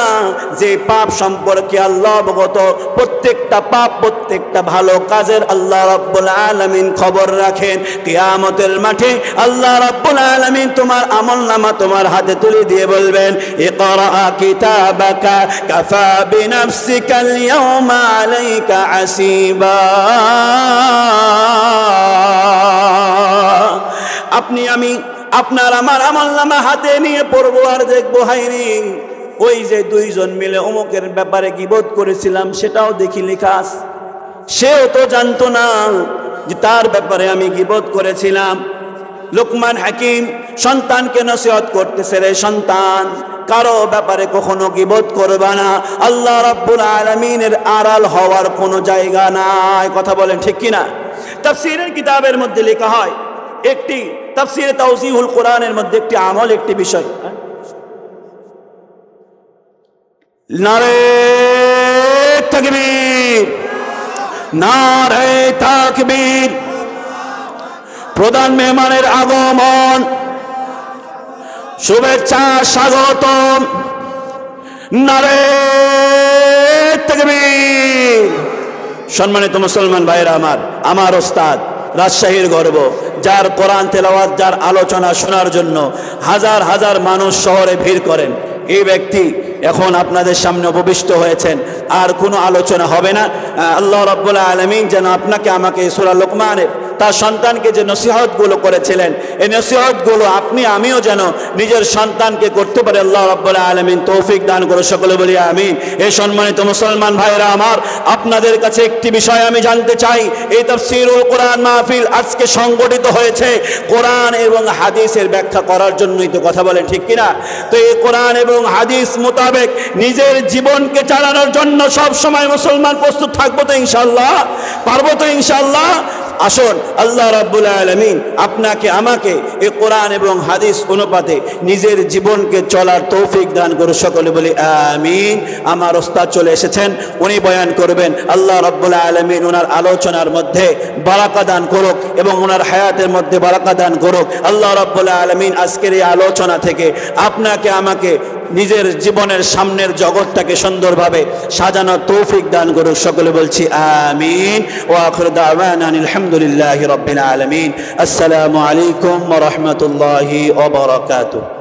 যে পাপ সম্পর্কে আল্লাহ অবগত। প্রত্যেকটা পাপ, প্রত্যেকটা ভালো কাজের আল্লাহ রাব্বুল আলামিন খবর রাখেন। কিয়ামতের মাঠে আল্লাহ রাব্বুল আলামিন তোমার আমলনামা তোমার হাতে তুলে দিয়ে বলবেন, ইকরা কিতাবাকা কাফা বিনাফসিকাল ইয়াওমা আলাইকা হাসিবা। আপনি আমি আপনার আমার আমলনামা হাতে নিয়ে পড়বো আর দেখবো, হায়রে ওই যে দুইজন মিলে অমুকের ব্যাপারে গীবত করেছিলাম, সেটাও দেখি লেখা আছে। সেও তো জানতো না যে তার ব্যাপারে আমি গীবত করেছিলাম। লোকমান হাকিম সন্তানকে নসিহত করতেছে, রে সন্তান, কারো ব্যাপারে কখনো গীবত করবা না। আল্লাহ রাব্বুল আলামিনের আড়াল হওয়ার কোনো জায়গা নাই। কথা বলেন ঠিক কিনা? তাফসীরের কিতাবের মধ্যে লেখা হয়, একটি তাফসীরে তাওজিহুল কোরআনের মধ্যে একটি আমল, একটি বিষয়, নারে তাকবীর, নারে তাকবীর। প্রধান মেহমানের আগমন, শুভেচ্ছা, স্বাগতম। নারে তাকবীর। সম্মানিত মুসলমান ভাইরা আমার ওস্তাদ রাজশাহীর গর্ব, যার কোরআন তেলাওয়াত, যার আলোচনা শোনার জন্য হাজার হাজার মানুষ শহরে ভিড় করেন, এই ব্যক্তি এখন আপনাদের সামনে উপবিষ্ট হয়েছেন। আর কোনো আলোচনা হবে না। আল্লাহ রাব্বুল আলামিন যেন আপনাকে আমাকে সূরা লোকমানের তার সন্তানকে যে নসিহতগুলো করেছিলেন, এই নসিহতগুলো আমিও যেন নিজের সন্তানকে করতে পারি। আল্লাহ রাব্বুল আলামিন তৌফিক দান করে, সকলে বলি আমিন। এই সম্মানিত মুসলমান ভাইরা আমার, আপনাদের কাছে একটি বিষয় আমি জানতে চাই। এই তাফসীরুল কোরআন মাহফিল আজকে সংগঠিত হয়েছে কোরআন এবং হাদিসের ব্যাখ্যা করার জন্যই তো, কথা বলেন ঠিক কিনা? তো এই কোরআন এবং হাদিস মোতাবেক নিজের জীবনকে চালানোর জন্য সব সময় মুসলমান প্রস্তুত থাকবো তো ইনশাআল্লাহ? পারবো তো ইনশাআল্লাহ? আসুন, আল্লাহ রাব্বুল আলামিন আপনাকে আমাকে এই কোরআন এবং হাদিস অনুপাতে নিজের জীবনকে চলার তৌফিক দান করুন, সকলে বলি আমিন। আমার ওস্তাদ চলে এসেছেন, উনি বয়ান করবেন। আল্লাহ রাব্বুল আলামিন ওনার আলোচনার মধ্যে বারাকা দান করুক এবং ওনার হায়াতের মধ্যে বারাকা দান করুক। আল্লাহ রাব্বুল আলামিন আজকের এই আলোচনা থেকে আপনাকে আমাকে নিজের জীবনের সামনের জগৎটাকে সুন্দরভাবে সাজানোর তৌফিক দান করুক, সকলে বলছি আমিন। ওয়া আখিরু দাওয়ানা আলহামদুলিল্লাহি রাব্বিল আলামিন। আসসালামু আলাইকুম ওয়া রাহমাতুল্লাহি ওয়া বারাকাতুহু।